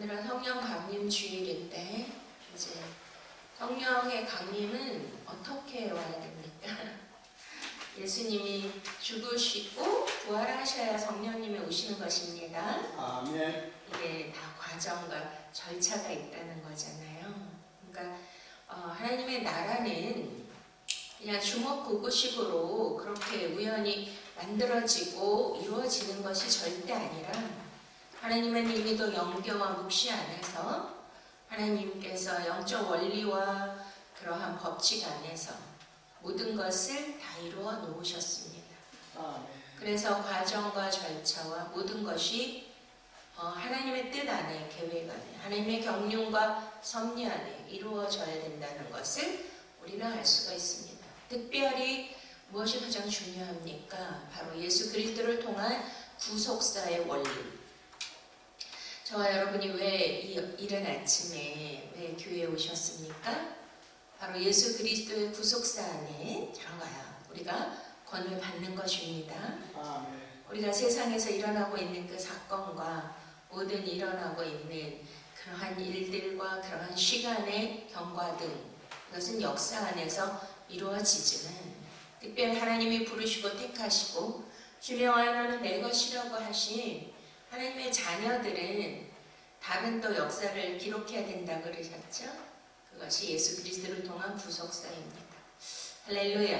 오늘은 성령 강림 주일인데 이제 성령의 강림은 어떻게 와야 됩니까? 예수님이 죽으시고 부활하셔야 성령님이 오시는 것입니다. 아멘. 이게 다 과정과 절차가 있다는 거잖아요. 그러니까 하나님의 나라는 그냥 주먹구구식으로 그렇게 우연히 만들어지고 이루어지는 것이 절대 아니라 하나님은 이미도 영계와 묵시 안에서 하나님께서 영적 원리와 그러한 법칙 안에서 모든 것을 다 이루어 놓으셨습니다. 아멘. 그래서 과정과 절차와 모든 것이 하나님의 뜻 안에, 계획 안에, 하나님의 경륜과 섭리 안에 이루어져야 된다는 것을 우리는 알 수가 있습니다. 특별히 무엇이 가장 중요합니까? 바로 예수 그리스도를 통한 구속사의 원리. 저와 여러분이 왜 이른 아침에 왜 교회에 오셨습니까? 바로 예수 그리스도의 구속사 안에 들어가야 우리가 권을 받는 것입니다. 아멘. 우리가 세상에서 일어나고 있는 그 사건과 모든 일어나고 있는 그러한 일들과 그러한 시간의 경과등 그것은 역사 안에서 이루어지지만 특별히 하나님이 부르시고 택하시고 주명하여 너는 내 것이라고 하신 하나님의 자녀들은 다른 또 역사를 기록해야 된다고 그러셨죠? 그것이 예수 그리스도를 통한 구속사입니다. 할렐루야.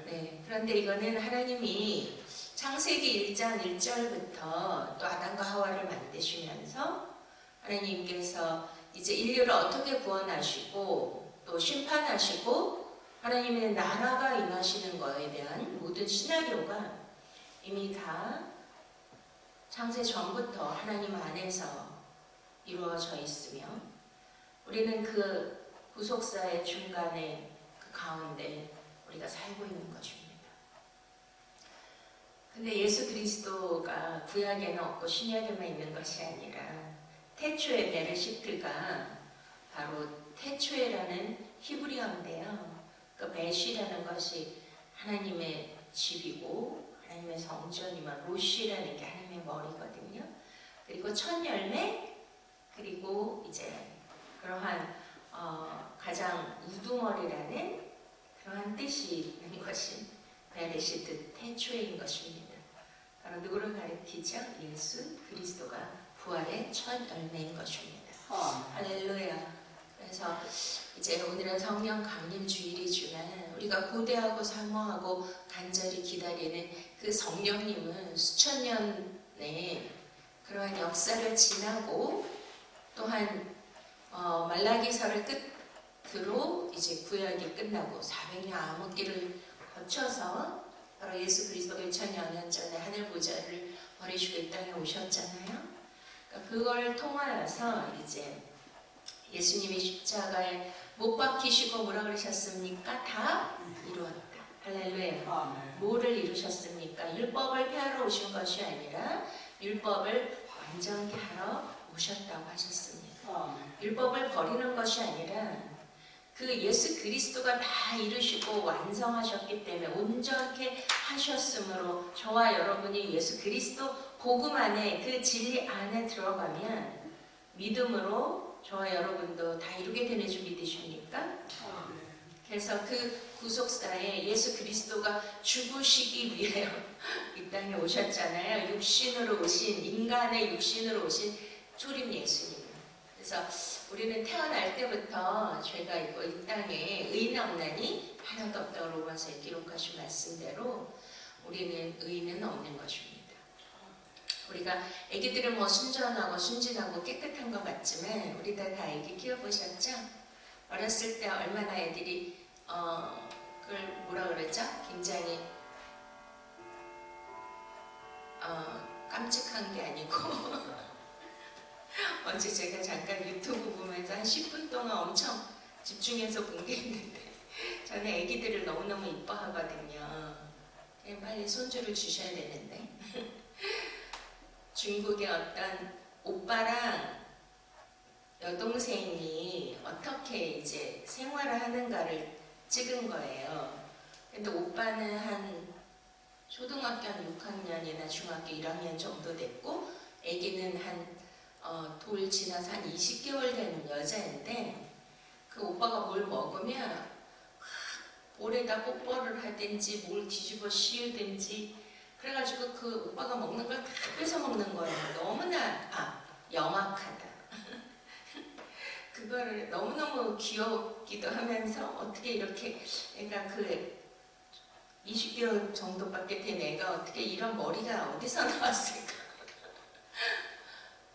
네, 그런데 이거는 하나님이 창세기 1장 1절부터 또 아담과 하와를 만드시면서 하나님께서 이제 인류를 어떻게 구원하시고 또 심판하시고 하나님의 나라가 임하시는 것에 대한 모든 시나리오가 이미 다 창세 전부터 하나님 안에서 이루어져 있으며 우리는 그 구속사의 중간에 그 가운데 우리가 살고 있는 것입니다. 근데 예수 그리스도가 구약에는 없고 신약에만 있는 것이 아니라 태초의 베르시트가 바로 태초에라는 히브리어인데요. 그 베시라는 것이 하나님의 집이고 하나님의 성전이면 로시라는 게 하나님의 머리거든요. 그리고 첫 열매 그리고 이제 그러한 가장 우두머리라는 그러한 뜻이 있는 것이 베레시트 태초인 것입니다. 바로 누구를 가리키죠? 예수 그리스도가 부활의 첫 열매인 것입니다. 할렐루야. 그래서 이제 오늘은 성령 강림 주일이지만 우리가 고대하고 사모하고 간절히 기다리는 그 성령님은 수천 년의 그러한 역사를 지나고 또한 말라기서를 끝으로 이제 구약이 끝나고 400년 암흑기를 거쳐서 바로 예수 그리스도가 2000년 전에 하늘 보좌를 버리시고 이 땅에 오셨잖아요. 그러니까 그걸 통하여서 이제 예수님이 십자가에 못 박히시고 뭐라 그러셨습니까? 다 이루었다. 할렐루야. 아멘. 뭐를 이루셨습니까? 율법을 폐하러 오신 것이 아니라 율법을 완전히 하러 오셨다고 하셨습니다. 아멘. 율법을 버리는 것이 아니라 그 예수 그리스도가 다 이루시고 완성하셨기 때문에 온전케 하셨으므로 저와 여러분이 예수 그리스도 복음 안에 그 진리 안에 들어가면 믿음으로 저와 여러분도 다 이루게 되는 줄 믿으십니까? 아멘. 그래서 그 구속사에 예수 그리스도가 죽으시기 위해 이 땅에 오셨잖아요. 육신으로 오신 인간의 육신으로 오신 초림 예수님. 그래서 우리는 태어날 때부터 죄가 있고 이 땅에 의인 없나니 하나도 없다고 로마서에 기록하신 말씀대로 우리는 의인은 없는 것입니다. 우리가 아기들은 뭐 순전하고 순진하고 깨끗한 것 같지만 우리들 다 아기 키워보셨죠? 어렸을 때 얼마나 애들이 그걸 뭐라 그러죠? 굉장히 깜찍한 게 아니고 어제 제가 잠깐 유튜브 보면서 한 10분 동안 엄청 집중해서 본 게 있는데 저는 아기들을 너무너무 이뻐하거든요. 그냥 빨리 손주를 주셔야 되는데 중국의 어떤 오빠랑 여동생이 어떻게 이제 생활을 하는가를 찍은 거예요. 근데 오빠는 한 초등학교 한 6학년이나 중학교 1학년 정도 됐고 아기는 한 돌 지나서 한 20개월 된 여자인데 그 오빠가 뭘 먹으면 막 볼에다 뽀뽀를 하든지 뭘 뒤집어 씌우든지 그래가지고 그 오빠가 먹는 걸 다 뺏어 먹는 거예요. 너무나 영악하다. 그거를 너무너무 귀엽기도 하면서 어떻게 이렇게 애가 그 20개월 정도밖에 된 애가 어떻게 이런 머리가 어디서 나왔을까?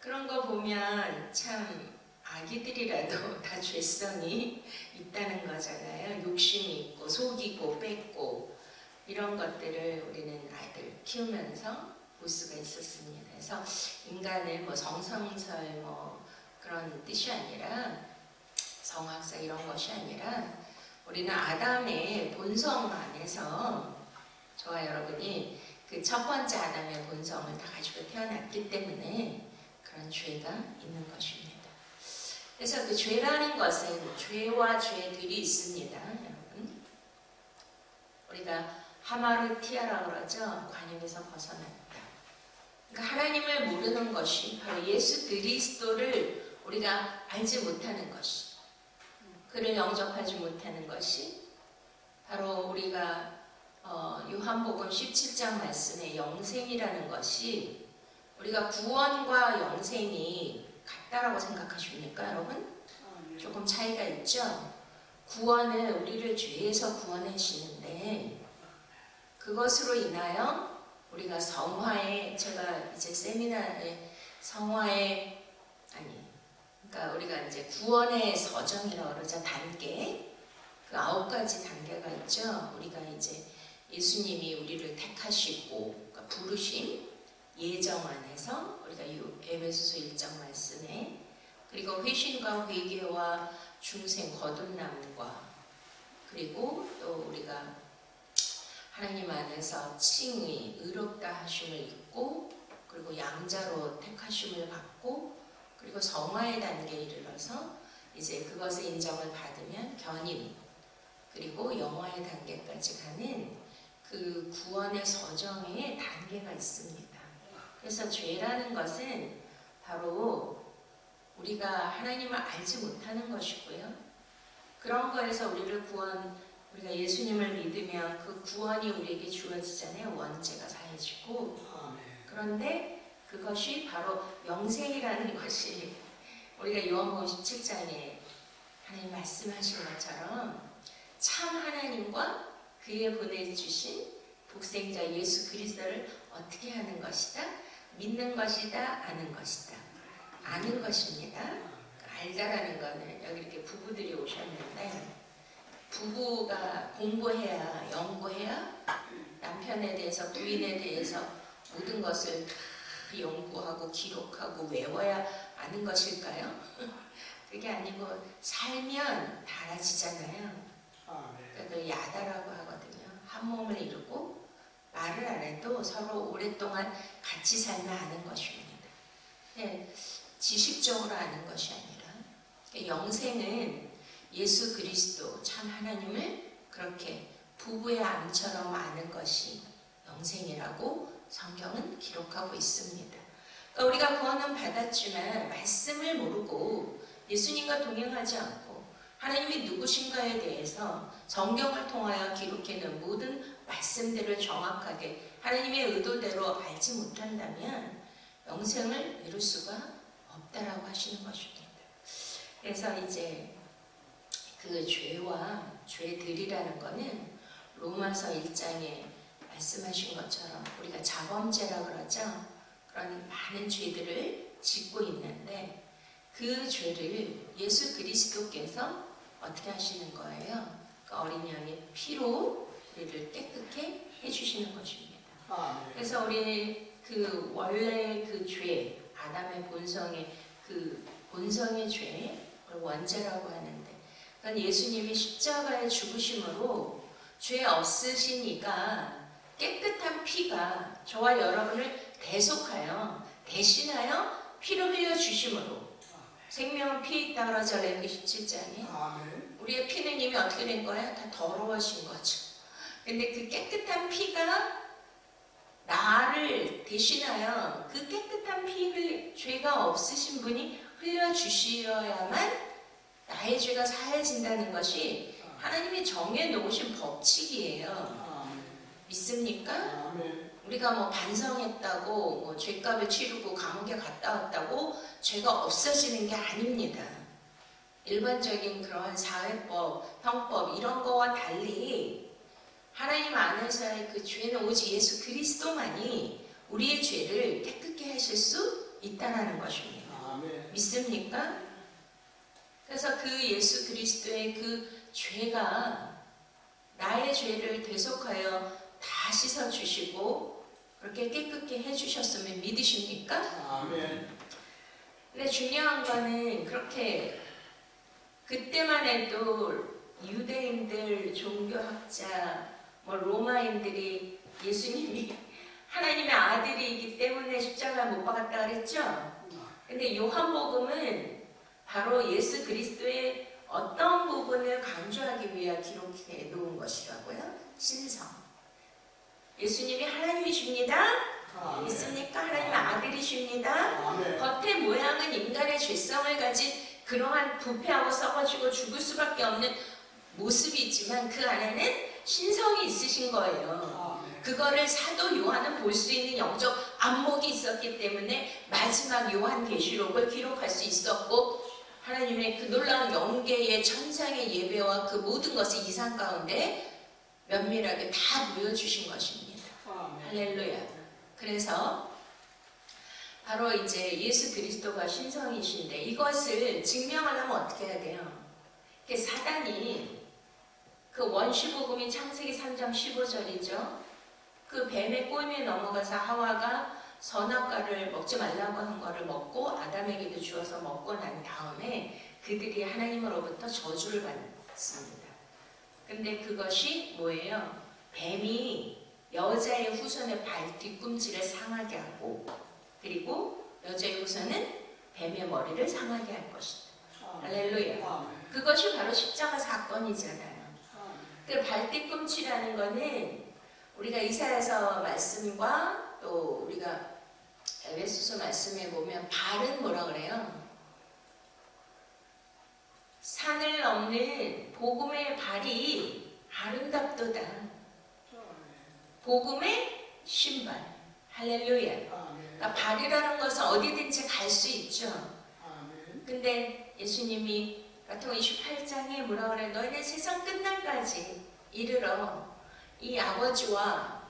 그런 거 보면 참 아기들이라도 다 죄성이 있다는 거잖아요. 욕심이 있고 속이고 뺏고 이런 것들을 우리는 아이들 키우면서 볼 수가 있었습니다. 그래서 인간은 뭐 성성설 뭐 그런 뜻이 아니라 성악사 이런 것이 아니라 우리는 아담의 본성 안에서 저와 여러분이 그 첫 번째 아담의 본성을 다 가지고 태어났기 때문에 그런 죄가 있는 것입니다. 그래서 그 죄라는 것은 죄와 죄들이 있습니다. 여러분. 우리가 하마르티아라고 그러죠. 관용에서 벗어났다. 그러니까 하나님을 모르는 것이 바로 예수 그리스도를 우리가 알지 못하는 것이, 그를 영접하지 못하는 것이 바로 우리가 요한복음 17장 말씀의 영생이라는 것이 우리가 구원과 영생이 같다라고 생각하십니까, 여러분? 조금 차이가 있죠? 구원은 우리를 죄에서 구원하시는데 그것으로 인하여 우리가 성화에, 제가 이제 세미나에 성화에 그러니까 우리가 이제 구원의 서정이라고 그러죠. 단계. 그 9가지 단계가 있죠. 우리가 이제 예수님이 우리를 택하시고 그러니까 부르심, 예정 안에서 우리가 에베소서 1장 말씀에 그리고 회심과 회개와 중생 거듭남과 그리고 또 우리가 하나님 안에서 칭의, 의롭다 하심을 입고 그리고 양자로 택하심을 받고 그리고 성화의 단계에 이르러서 이제 그것의 인정을 받으면 견인 그리고 영화의 단계까지 가는 그 구원의 서정에 단계가 있습니다. 그래서 죄라는 것은 바로 우리가 하나님을 알지 못하는 것이고요. 그런 거에서 우리가 예수님을 믿으면 그 구원이 우리에게 주어지잖아요. 원죄가 사해지고. 그런데 그것이 바로 영생이라는 것이 우리가 요한복음 17장에 하나님 말씀하신 것처럼 참 하나님과 그의 보내주신 독생자 예수 그리스도를 어떻게 하는 것이다? 믿는 것이다? 아는 것이다? 아는 것입니다. 알다라는 거는 여기 이렇게 부부들이 오셨는데 부부가 공부해야 연구해야 남편에 대해서 부인에 대해서 모든 것을 다 연구하고 기록하고 외워야 아는 것일까요? 그게 아니고 살면 다 알아지잖아요. 그러니까 그걸 야다라고 하거든요. 한 몸을 이루고 말을 안 해도 서로 오랫동안 같이 살면 아는 것입니다. 네, 지식적으로 아는 것이 아니라 영생은 예수 그리스도 참 하나님을 그렇게 부부의 암처럼 아는 것이 영생이라고 성경은 기록하고 있습니다. 그러니까 우리가 구원은 받았지만 말씀을 모르고 예수님과 동행하지 않고 하나님이 누구신가에 대해서 성경을 통하여 기록해놓은 모든 말씀들을 정확하게 하나님의 의도대로 알지 못한다면 영생을 이룰 수가 없다라고 하시는 것입니다. 그래서 이제 그 죄와 죄들이라는 것은 로마서 1장에 말씀하신 것처럼 우리가 자범죄라 그러죠. 그런 많은 죄들을 짓고 있는데 그 죄를 예수 그리스도께서 어떻게 하시는 거예요? 그 어린 양의 피로 우리를 깨끗게 해주시는 것입니다. 그래서 우리 그 원래 그 죄, 아담의 본성의 그 본성의 죄, 그걸 원죄라고 하는데 그건 예수님이 십자가에 죽으심으로 죄 없으시니까 깨끗한 피가 저와 여러분을 대속하여 대신하여 피를 흘려주심으로 생명은 피에 있다 그러죠. 레위기 17장에 우리의 피는 이미 어떻게 된 거야? 다 더러워진 거죠. 근데 그 깨끗한 피가 나를 대신하여 그 깨끗한 죄가 없으신 분이 흘려주셔야만 나의 죄가 사해진다는 것이 하나님이 정해놓으신 법칙이에요. 아멘. 믿습니까? 아멘. 우리가 뭐 반성했다고 뭐 죄값을 치르고 감옥에 갔다 왔다고 죄가 없어지는 게 아닙니다. 일반적인 그러한 사회법, 형법 이런 거와 달리 하나님 안에서의 그 죄는 오직 예수 그리스도만이 우리의 죄를 깨끗게 하실 수 있다는 것입니다. 아멘. 믿습니까? 그래서 그 예수 그리스도의 그 죄가 나의 죄를 대속하여 다 씻어주시고 그렇게 깨끗게 해주셨으면 믿으십니까? 아멘. 근데 중요한 거는 그렇게 그때만 해도 유대인들, 종교학자, 뭐 로마인들이 예수님이 하나님의 아들이기 때문에 십자가를 못 박았다 그랬죠? 근데 요한복음은 바로 예수 그리스도의 어떤 부분을 강조하기 위해 기록해 놓은 것이라고요? 신성. 예수님이 하나님이십니다. 아멘. 믿습니까? 하나님의 아들이십니다. 아멘. 겉의 모양은 인간의 죄성을 가진 그러한 부패하고 썩어지고 죽을 수밖에 없는 모습이 있지만 그 안에는 신성이 있으신 거예요. 아멘. 그거를 사도 요한은 볼 수 있는 영적 안목이 있었기 때문에 마지막 요한계시록을 기록할 수 있었고 하나님의 그 놀라운 영계의 천상의 예배와 그 모든 것을 이상 가운데 면밀하게 다 보여주신 것입니다. 아멘. 할렐루야. 그래서 바로 이제 예수 그리스도가 신성이신데 이것을 증명하려면 어떻게 해야 돼요? 사단이 그 원시복음이 창세기 3장 15절이죠. 그 뱀의 꼬임에 넘어가서 하와가 선악과를 먹지 말라고 한 거를 먹고 아담에게도 주어서 먹고 난 다음에 그들이 하나님으로부터 저주를 받습니다. 근데 그것이 뭐예요? 뱀이 여자의 후손의 발 뒤꿈치를 상하게 하고 그리고 여자의 후손은 뱀의 머리를 상하게 할 것이다. 할렐루야. 아멘. 그것이 바로 십자가 사건이잖아요. 그 발뒤꿈치라는 거는 우리가 이사야서 말씀과 또 우리가 에베소서 말씀에 보면 발은 뭐라 그래요? 산을 넘는 복음의 발이 아름답도다. 복음의 신발. 할렐루야. 그러니까 발이라는 것은 어디든지 갈 수 있죠. 아멘. 근데 예수님이 마태복음 28장에 뭐라 그래? 너희는 세상 끝날까지 이르러 이 아버지와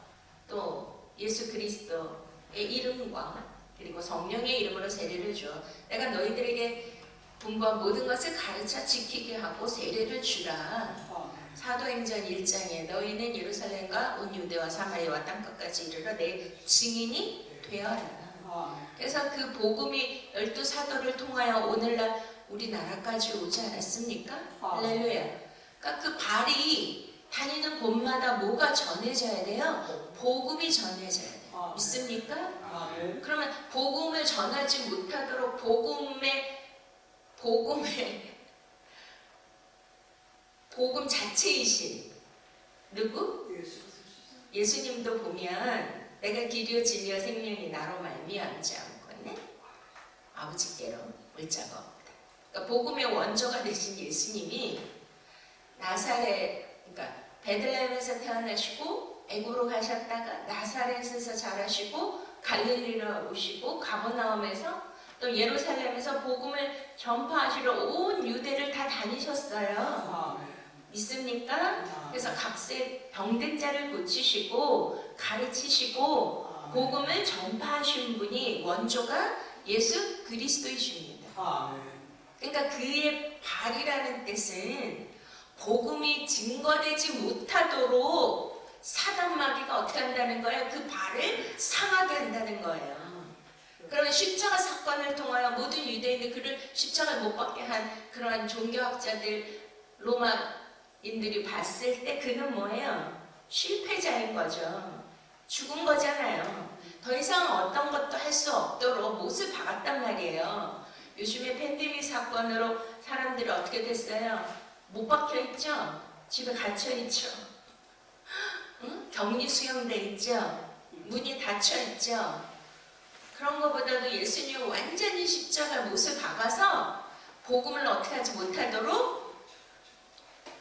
또 예수 그리스도의 이름과 그리고 성령의 이름으로 세례를 줘. 내가 너희들에게 분부한 모든 것을 가르쳐 지키게 하고 세례를 주라. 사도행전 1장에 너희는 예루살렘과 온 유대와 사마리아와 땅끝까지 이르러 내 증인이 되어라. 그래서 그 복음이 12사도를 통하여 오늘날 우리나라까지 오지 않았습니까? 할렐루야. 그러니까 그 발이 다니는 곳마다 뭐가 전해져야 돼요? 복음이 전해져야 돼요. 믿습니까? 그러면 복음을 전하지 못하도록 복음 자체이신 누구? 예수님도 보면 내가 길이요 진리요 생명이 나로 말미암지 않고는 아버지께로 올 자가 없다. 그러니까 복음의 원조가 되신 예수님이 나사렛, 그러니까 베들레헴에서 태어나시고 애굽으로 가셨다가 나사렛에서 자라시고 갈릴리로 오시고 가버나움에서 또 예루살렘에서 복음을 전파하시러 온 유대를 다 다니셨어요. 믿습니까? 그래서 각세 병든 자를 고치시고 가르치시고 복음을 전파하신 분이 원조가 예수 그리스도이십니다. 그러니까 그의 발이라는 뜻은 복음이 증거되지 못하도록 사단마귀가 어떻게 한다는 거예요? 그 발을 상하게 한다는 거예요. 그러면 십자가 사건을 통하여 모든 유대인들 그를 십자가에 못 박게 한 그러한 종교학자들 로마인들이 봤을 때 그는 뭐예요? 실패자인 거죠. 죽은 거잖아요. 더 이상 어떤 것도 할 수 없도록 못을 박았단 말이에요. 요즘에 팬데믹 사건으로 사람들이 어떻게 됐어요? 못 박혀있죠? 집에 갇혀있죠? 응? 격리 수용돼 있죠? 문이 닫혀있죠? 그런 것보다도 예수님은 완전히 십자가 못을 박아서 복음을 어떻게 하지 못하도록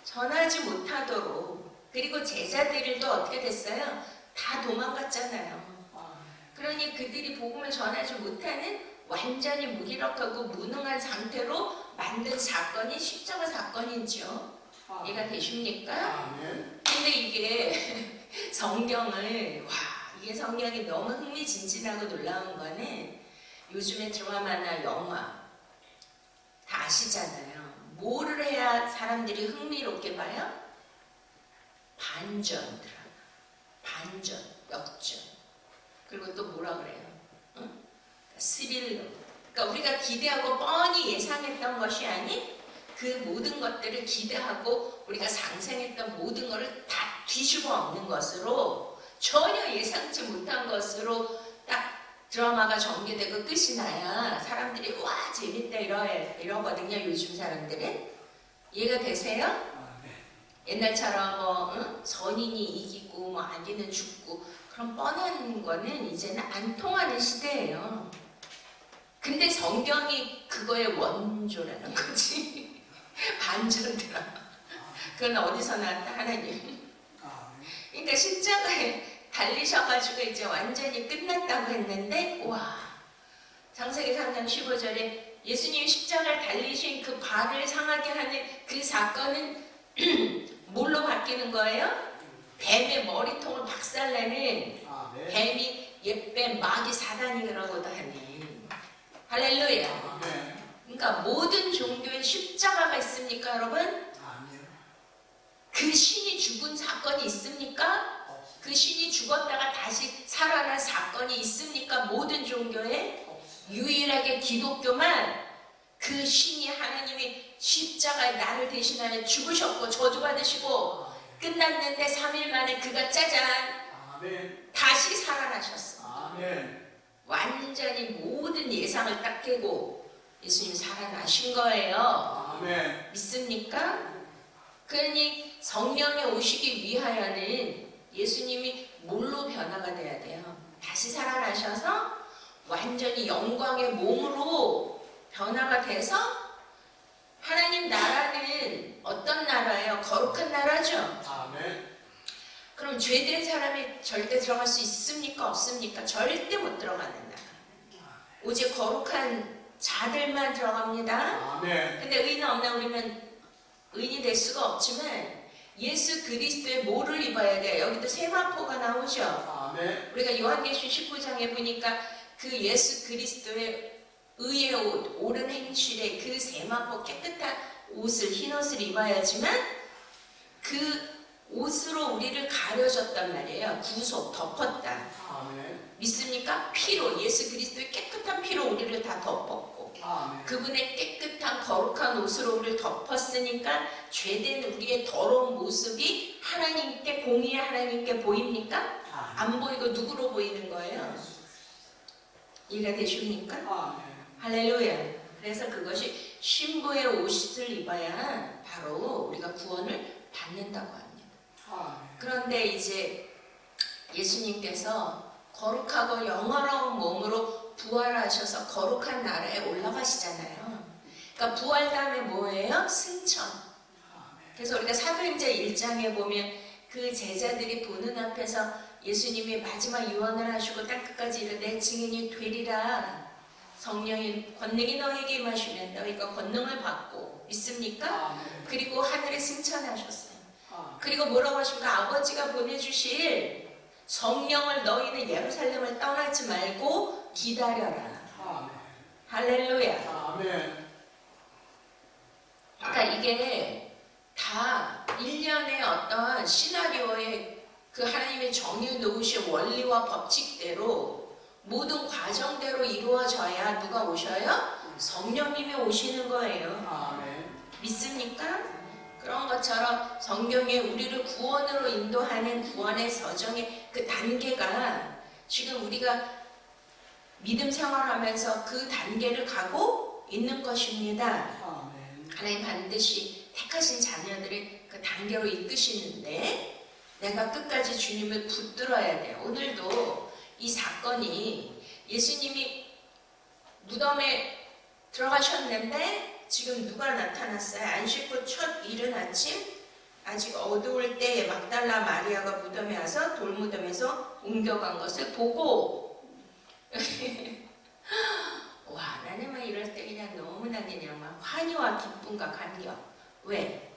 전하지 못하도록 그리고 제자들도 어떻게 됐어요? 다 도망갔잖아요. 그러니 그들이 복음을 전하지 못하는 완전히 무기력하고 무능한 상태로 만든 사건이 십자가 사건이죠. 이해가 되십니까? 아멘. 근데 이게 성경을 이게 성경이 너무 흥미진진하고 놀라운 거는 요즘에 드라마나 영화 다 아시잖아요. 뭐를 해야 사람들이 흥미롭게 봐요? 반전 드라마, 반전, 역전. 그리고 또 뭐라 그래요? 응? 스릴러. 그러니까 우리가 기대하고 뻔히 예상했던 것이 아닌 그 모든 것들을 기대하고 우리가 상상했던 모든 것을 다 뒤집어 엎는 것으로 전혀 예상치 못한 것으로 딱 드라마가 전개되고 끝이 나야 사람들이 와 재밌다 이러거든요. 요즘 사람들은. 이해가 되세요? 아멘. 옛날처럼 선인이 이기고 뭐 악인은 죽고 그런 뻔한 거는 이제는 안 통하는 시대예요. 근데 성경이 그거의 원조라는 거지. 반전 드라마. 그건 어디서 나왔다? 하나님. 그러니까 십자가에 달리셔가지고 이제 완전히 끝났다고 했는데 창세기 3장 15절에 예수님이 십자가에 달리신 그 발을 상하게 하는 그 사건은 뭘로 바뀌는 거예요? 뱀의 머리통을 박살내는 뱀이 옛뱀 마귀 사단이라고도 하니 할렐루야. 그러니까 모든 종교에 십자가가 있습니까 여러분? 그 신이 죽은 사건이 있습니까? 그 신이 죽었다가 다시 살아난 사건이 있습니까? 모든 종교에 유일하게 기독교만 그 신이 하나님이 십자가에 나를 대신하여 죽으셨고 저주받으시고 끝났는데 3일 만에 그가 짜잔 다시 살아나셨어. 완전히 모든 예상을 딱 깨고 예수님 살아나신 거예요. 믿습니까? 그러니 성령이 오시기 위하여는 예수님이 뭘로 변화가 돼야 돼요? 다시 살아나셔서 완전히 영광의 몸으로 변화가 돼서 하나님 나라는 어떤 나라예요? 거룩한 나라죠? 그럼 죄된 사람이 절대 들어갈 수 있습니까? 없습니까? 절대 못 들어가는 나라. 오직 거룩한 자들만 들어갑니다. 근데 의인 없나? 우리는 의인이 될 수가 없지만 예수 그리스도의 뭐를 입어야 돼요? 여기도 세마포가 나오죠? 우리가 요한계시록 19장에 보니까 그 예수 그리스도의 의의 옷, 옳은 행실의 그 세마포 깨끗한 옷을, 흰 옷을 입어야지만 그 옷으로 우리를 가려줬단 말이에요. 구속, 덮었다. 믿습니까? 피로, 예수 그리스도의 깨끗한 피로 우리를 다 덮었고 그분의 깨끗한 거룩한 옷으로 우리를 덮었으니까 죄된 우리의 더러운 모습이 하나님께, 공의의 하나님께 보입니까? 안 보이고 누구로 보이는 거예요? 이해가 되십니까? 할렐루야. 그래서 그것이 신부의 옷을 입어야 바로 우리가 구원을 받는다고 합니다. 그런데 이제 예수님께서 거룩하고 영원한 몸으로 부활하셔서 거룩한 나라에 올라가시잖아요. 그러니까 부활 다음에 뭐예요? 승천. 그래서 우리가 사도행전 1장에 보면 그 제자들이 보는 앞에서 예수님이 마지막 유언을 하시고 땅끝까지 이르되 내 증인이 되리라. 성령의 권능이 너에게 임하시면 너희가 권능을 받고 믿습니까? 그리고 하늘에 승천하셨어요. 그리고 뭐라고 하십니까? 아버지가 보내주실 성령을 너희는 예루살렘을 떠나지 말고 기다려라. 할렐루야. 그러니까 이게 다 일련의 어떤 시나리오의 그 하나님의 정해 놓으신 원리와 법칙대로 모든 과정대로 이루어져야 누가 오셔요? 성령님이 오시는 거예요. 믿습니까? 그런 것처럼 성경에 우리를 구원으로 인도하는 구원의 서정의 그 단계가 지금 우리가 믿음 생활하면서 그 단계를 가고 있는 것입니다. 하나님 반드시 택하신 자녀들을 그 단계로 이끄시는데 내가 끝까지 주님을 붙들어야 돼요. 오늘도 이 사건이 예수님이 무덤에 들어가셨는데 지금 누가 나타났어요? 안식 후 첫 이른 아침 아직 어두울 때 막달라 마리아가 무덤에 와서 돌무덤에서 옮겨간 것을 보고 와, 나는 막 이럴 때 그냥 너무나 그냥 막 환희와 기쁨과 감격. 왜?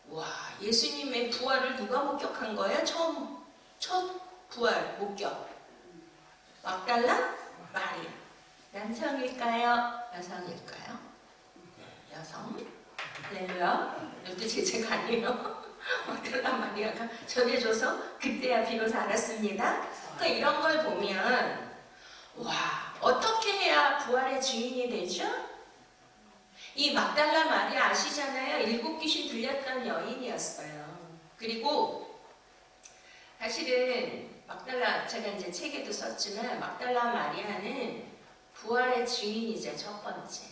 와, 예수님의 부활을 누가 목격한 거예요? 첫 부활 목격. 막달라 마리아. 남성일까요? 여성일까요? 여성. 할렐루야. 이것도 제재가 아니에요. 막달라 마리아가 전해줘서 그때야 비로소 알았습니다. 그러니까 이런 걸 보면 와, 어떻게 해야 부활의 증인이 되죠? 이 막달라 마리아 아시잖아요. 7 귀신 들렸던 여인이었어요. 그리고 사실은 막달라, 제가 이제 책에도 썼지만 막달라 마리아는 부활의 증인이죠. 첫 번째.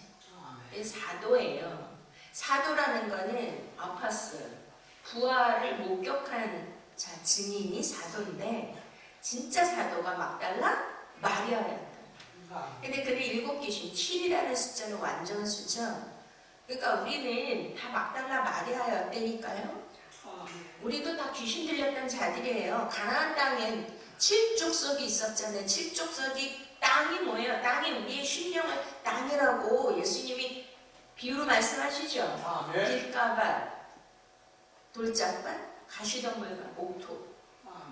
사도예요. 사도라는 거는 아파스, 부활을 목격한 자 증인이 사도인데 진짜 사도가 막달라 마리아였다. 근데 그는 7 귀신, 7이라는 숫자는 완전 수죠. 그러니까 우리는 다 막달라 마리아였다니까요. 우리도 다 귀신 들렸던 자들이에요. 가나안 땅엔 7족속이 있었잖아요. 7족속이 땅이 뭐예요? 땅이 우리의 심령을 땅이라고 예수님이 비유로 말씀하시죠. 길가밭, 돌짝밭, 가시덤불밭, 옥토.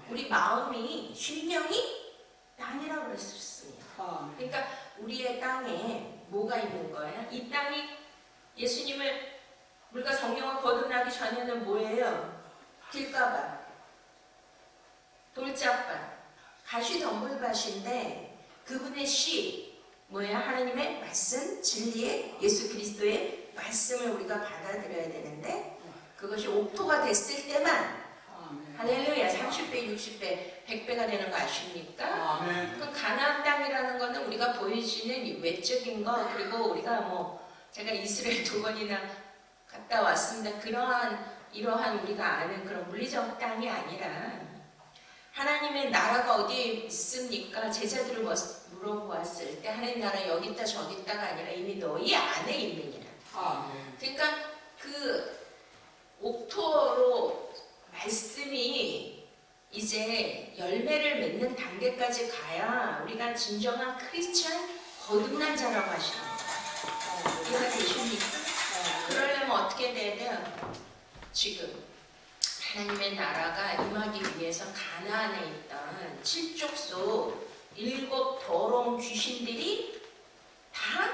우리 마음이 심령이 땅이라고 그랬습니다. 그러니까 우리의 땅에 뭐가 있는 거예요? 이 땅이 예수님을 우리가 성령을 거듭나기 전에는 뭐예요? 길가밭, 돌짝밭, 가시덤불밭인데 그분의 씨 뭐예요? 하나님의 말씀, 진리의 예수 그리스도의 말씀을 우리가 받아들여야 되는데 그것이 옥토가 됐을 때만 할렐루야 30배, 60배, 100배가 되는 거 아십니까? 그 가나안 땅이라는 거는 우리가 보여지는 외적인 거 그리고 우리가 뭐 제가 이스라엘 2번이나 갔다 왔습니다. 이러한 우리가 아는 그런 물리적 땅이 아니라 하나님의 나라가 어디에 있습니까? 제자들을 물어보았을 때 하나님 나라 여기 있다 저기 있다가 아니라 이미 너희 안에 있느니라. 그러니까 그 옥토로 말씀이 이제 열매를 맺는 단계까지 가야 우리가 진정한 크리스찬 거듭난 자라고 하십니다. 이해가 되십니까? 그러려면 어떻게 돼야 돼요? 지금 하나님의 나라가 임하기 위해서 가나안에 있던 7족속 7 더러운 귀신들이 다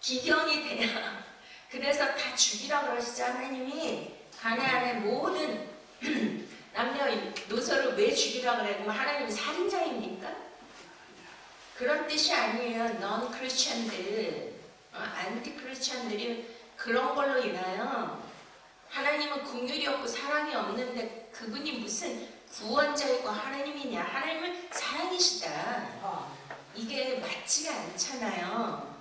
기경이 돼야 그래서 다 죽이라고 그러시죠. 하나님이 가나안의 모든 남녀노소를 왜 죽이라고 그래요? 그럼 하나님이 살인자입니까? 그런 뜻이 아니에요. 넌 크리스천들, 안티 크리스천들이 그런 걸로 인하여 하나님은 긍휼이 없고 사랑이 없는데 그분이 무슨 구원자이고 하나님이냐? 하나님은 사랑이시다. 이게 맞지가 않잖아요.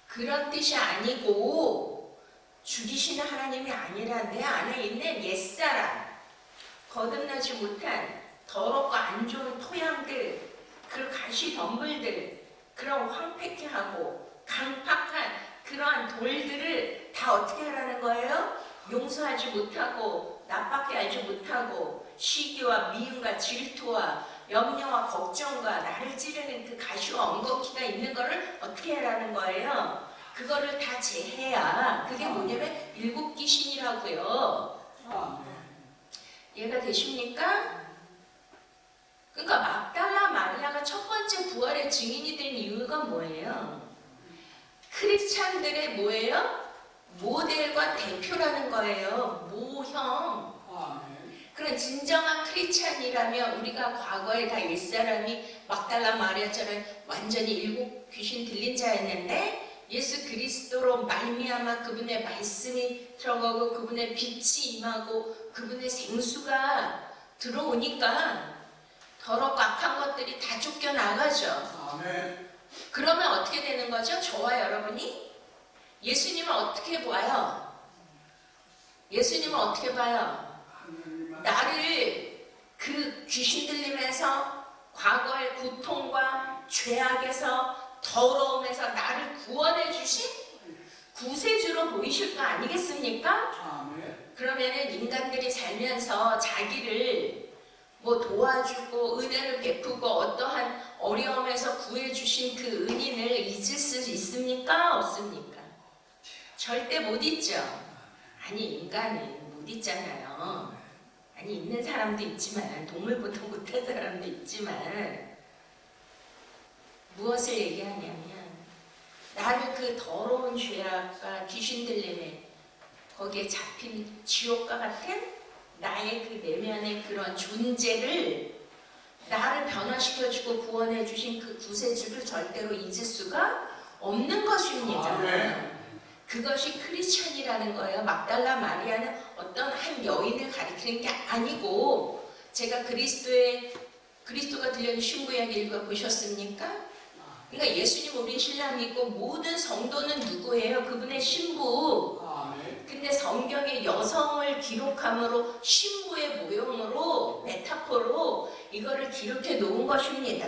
그런 뜻이 아니고 죽이시는 하나님이 아니라 내 안에 있는 옛사람, 거듭나지 못한 더럽고 안 좋은 토양들, 그 가시덤불들, 그런 황폐케 하고 강팍한 그러한 돌들을 다 어떻게 하라는 거예요? 용서하지 못하고 나밖에 알지 못하고 시기와 미움과 질투와 염려와 걱정과 나를 찌르는 그 가시와 엉겅퀴가 있는 거를 어떻게 하라는 거예요? 그거를 다 제해야 그게 뭐냐면 7 귀신이라고요. 이해가 되십니까? 그러니까 막달라 마리아가 첫 번째 부활의 증인이 된 이유가 뭐예요? 크리스찬들의 뭐예요? 모델과 대표라는 거예요. 모형. 그런 진정한 크리스찬이라면 우리가 과거에 다 옛사람이 막달라 마리아처럼 완전히 7 귀신 들린 자였는데 예수 그리스도로 말미암아 그분의 말씀이 들어가고 그분의 빛이 임하고 그분의 생수가 들어오니까 더럽고 악한 것들이 다 쫓겨나가죠. 그러면 어떻게 되는 거죠? 저와 여러분이 예수님을 어떻게 봐요? 예수님을 어떻게 봐요? 나를 그 귀신 들리면서 과거의 고통과 죄악에서 더러움에서 나를 구원해 주신 구세주로 보이실 거 아니겠습니까? 아멘. 그러면은 인간들이 살면서 자기를 뭐 도와주고 은혜를 베푸고 어떠한 어려움에서 구해주신 그 은인을 잊을 수 있습니까? 없습니까? 절대 못 잊죠. 아니 인간은 못 잊잖아요. 아니 있는 사람도 있지만 동물보다 못한 사람도 있지만 무엇을 얘기하냐면 나를 그 더러운 죄악과 귀신 들림에 거기에 잡힌 지옥과 같은 나의 그 내면의 그런 존재를 나를 변화시켜주고 구원해주신 그 구세주를 절대로 잊을 수가 없는 것입니다. 아멘. 그것이 크리스천이라는 거예요. 막달라 마리아는 어떤 한 여인을 가리키는 게 아니고 제가 그리스도가 들려준 신구약 읽어보셨습니까? 그러니까 예수님 우리 신랑이고 모든 성도는 누구예요? 그분의 신부. 아멘. 근데 성경에 여성을 기록함으로 신부의 모형으로 메타포로 이거를 기록해 놓은 것입니다.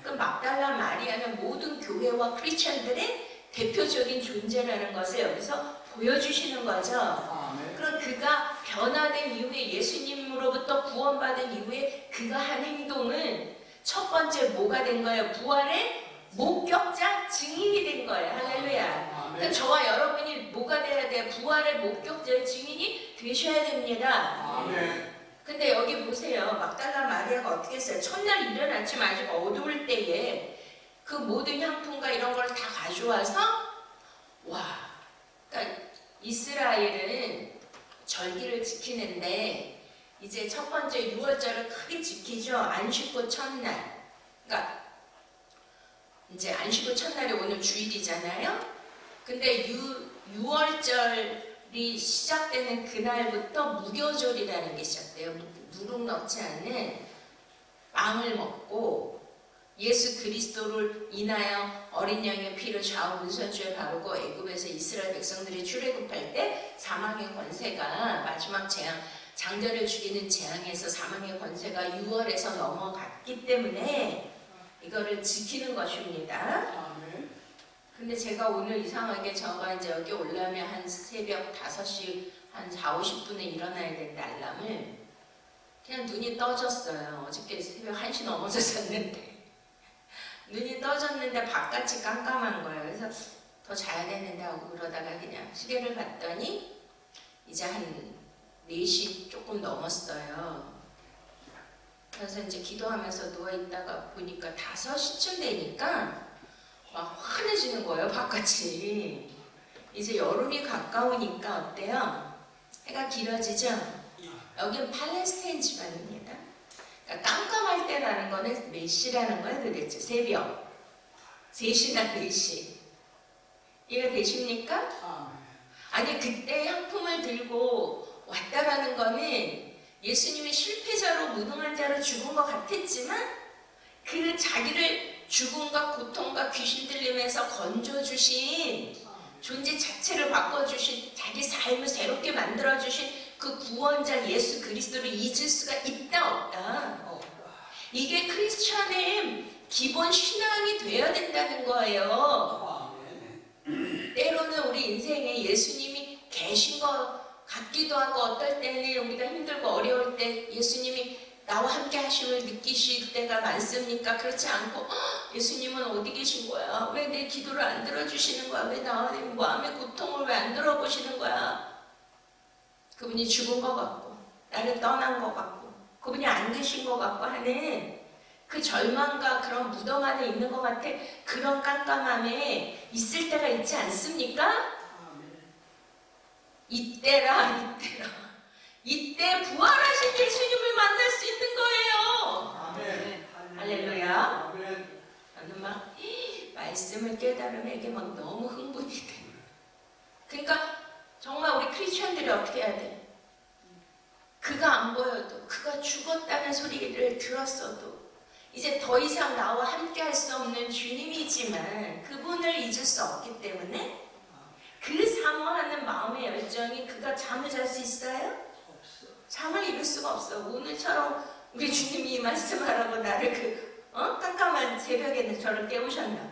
그 막달라 마리아는 모든 교회와 크리스천들의 대표적인 존재라는 것을 여기서 보여주시는 거죠. 아멘. 그럼 그가 변화된 이후에 예수님으로부터 구원받은 이후에 그가 한 행동은 첫 번째 뭐가 된 거예요? 부활의 목격자 증인이 된 거예요. 할렐루야. 그러니까 저와 여러분이 뭐가 돼야 돼요? 부활의 목격자의 증인이 되셔야 됩니다. 아멘. 근데 여기 보세요. 막달라 마리아가 어떻게 했어요? 첫날 일어났지만 아직 어두울 때에 그 모든 향품과 이런 걸 다 가져와서 그러니까 이스라엘은 절기를 지키는데 이제 첫 번째 6월절을 크게 지키죠. 안식구 첫날. 그러니까 이제 안식구 첫날이 오늘 주일이잖아요. 근데 6월절이 시작되는 그날부터 무교절이라는 게 시작돼요. 누룩 넣지 않는 빵을 먹고 예수 그리스도를 인하여 어린 양의 피를 좌우 문선주에 바르고 애굽에서 이스라엘 백성들이 출애굽할 때 사망의 권세가 마지막 재앙 장자를 죽이는 재앙에서 사망의 권세가 6월에서 넘어갔기 때문에 이거를 지키는 것입니다. 아멘. 근데 제가 오늘 이상하게 저가 이제 여기 올라오면 한 새벽 5시 한 4, 50분에 일어나야 되는데 알람을 그냥 눈이 떠졌어요. 어저께 새벽 1시 넘어서 잤는데 눈이 떠졌는데 바깥이 깜깜한 거예요. 그래서 더 자야 되는데 하고 그러다가 그냥 시계를 봤더니 이제 한 4시 조금 넘었어요. 그래서 이제 기도하면서 누워있다가 보니까 5시쯤 되니까 막 환해지는 거예요, 바깥이. 이제 여름이 가까우니까 어때요? 해가 길어지죠? 여긴 팔레스타인 지방입니다. 그러니까 깜깜할 때라는 거는 몇 시라는 거예요 도대체? 새벽 3시나 4시. 이해가 되십니까? 아멘. 아니 그때 향품을 들고 왔다라는 거는 예수님이 실패자로 무능한 자로 죽은 것 같았지만 그 자기를 죽음과 고통과 귀신 들림에서 건져주신 존재 자체를 바꿔주신 자기 삶을 새롭게 만들어주신 그 구원자 예수 그리스도를 잊을 수가 있다 없다. 이게 크리스천의 기본 신앙이 되어야 된다는 거예요. 때로는 우리 인생에 예수님이 계신 것 같기도 하고 어떨 때는 우리가 힘들고 어려울 때 예수님이 나와 함께 하심을 느끼실 때가 많습니까? 그렇지 않고 예수님은 어디 계신 거야? 왜 내 기도를 안 들어주시는 거야? 왜 나의 마음의 고통을 왜 안 들어보시는 거야? 그분이 죽은 것 같고 나를 떠난 것 같고 그분이 안 계신 것 같고 하는 그 절망과 그런 무덤 안에 있는 것 같아. 그런 깜깜함에 있을 때가 있지 않습니까? 이때라 이때 부활하신 예수님을 만날 수 있는 거예요. 아멘. 할렐루야. 아멘. 저는 막 말씀을 깨달으면 이게 막 너무 흥분이 돼. 그러니까 정말 우리 크리스천들이 어떻게 해야 돼? 그가 안 보여도 그가 죽었다는 소리를 들었어도 이제 더 이상 나와 함께 할 수 없는 주님이지만 그분을 잊을 수 없기 때문에 그 사모하는 마음의 열정이 그가 잠을 잘 수 있어요? 잠을 이룰 수가 없어. 오늘처럼 우리 주님이 말씀하라고 나를 깜깜한 새벽에는 저를 깨우셨나 봐.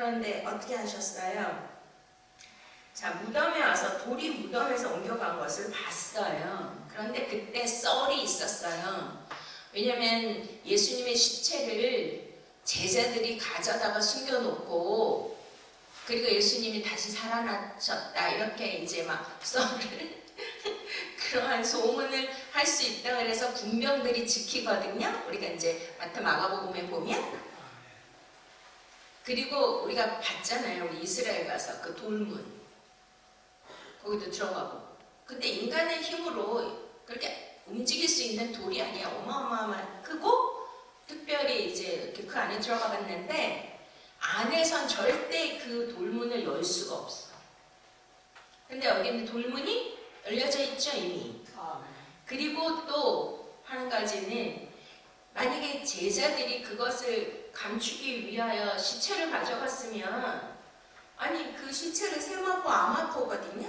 그런데 어떻게 하셨어요? 자, 무덤에 와서 돌이 무덤에서 옮겨간 것을 봤어요. 그런데 그때 썰이 있었어요. 왜냐면 예수님의 시체를 제자들이 가져다가 숨겨놓고 그리고 예수님이 다시 살아나셨다 이렇게 이제 막 썰을 그러한 소문을 할 수 있다 그래서 군병들이 지키거든요. 우리가 이제 마가복음에 보면 그리고 우리가 봤잖아요. 우리 이스라엘 가서 그 돌문 거기도 들어가고 근데 인간의 힘으로 그렇게 움직일 수 있는 돌이 아니야. 어마어마한 크고 특별히 이제 이렇게 그 안에 들어가 봤는데 안에선 절대 그 돌문을 열 수가 없어. 근데 여기는 돌문이 열려져 있죠 이미. 그리고 또 한 가지는 만약에 제자들이 그것을 감추기 위하여 시체를 가져갔으면 아니 그 시체를 세마포 아마포거든요.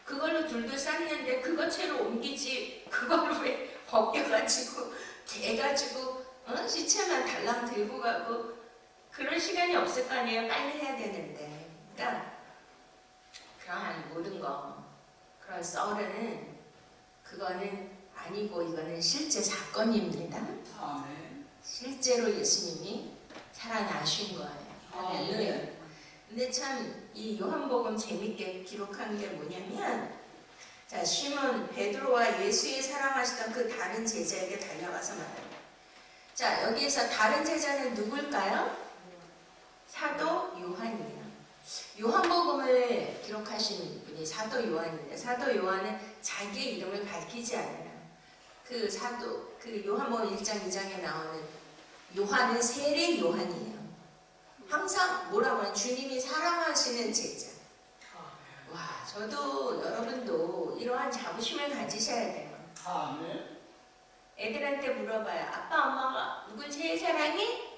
그걸로 둘둘 쌌는데 그거 채로 옮기지 그걸로 왜 벗겨가지고 개가지고 시체만 달랑 들고 가고 그런 시간이 없을 거 아니에요. 빨리 해야 되는데. 그러니까 그러한 모든 거 그런 썰은 그거는 아니고 이거는 실제 사건입니다. 아멘. 실제로 예수님이 살아나신 거예요. 할렐루야. 아멘. 근데 참 이 요한복음 재밌게 기록한 게 뭐냐면 자 시몬 베드로와 예수의 사랑하시던 그 다른 제자에게 달려가서 말해요. 자 여기에서 다른 제자는 누굴까요? 사도 요한이에요. 요한복음을 기록하신 분이 사도 요한인데 사도 요한은 자기의 이름을 밝히지 않아요. 그 요한복음 1장 2장에 나오는 요한은 세례 요한이에요. 항상 뭐라고 하면 주님이 사랑하시는 제자. 와, 저도 여러분도 이러한 자부심을 가지셔야 돼요. 아멘. 애들한테 물어봐요. 아빠, 엄마가 누굴 제일 사랑해?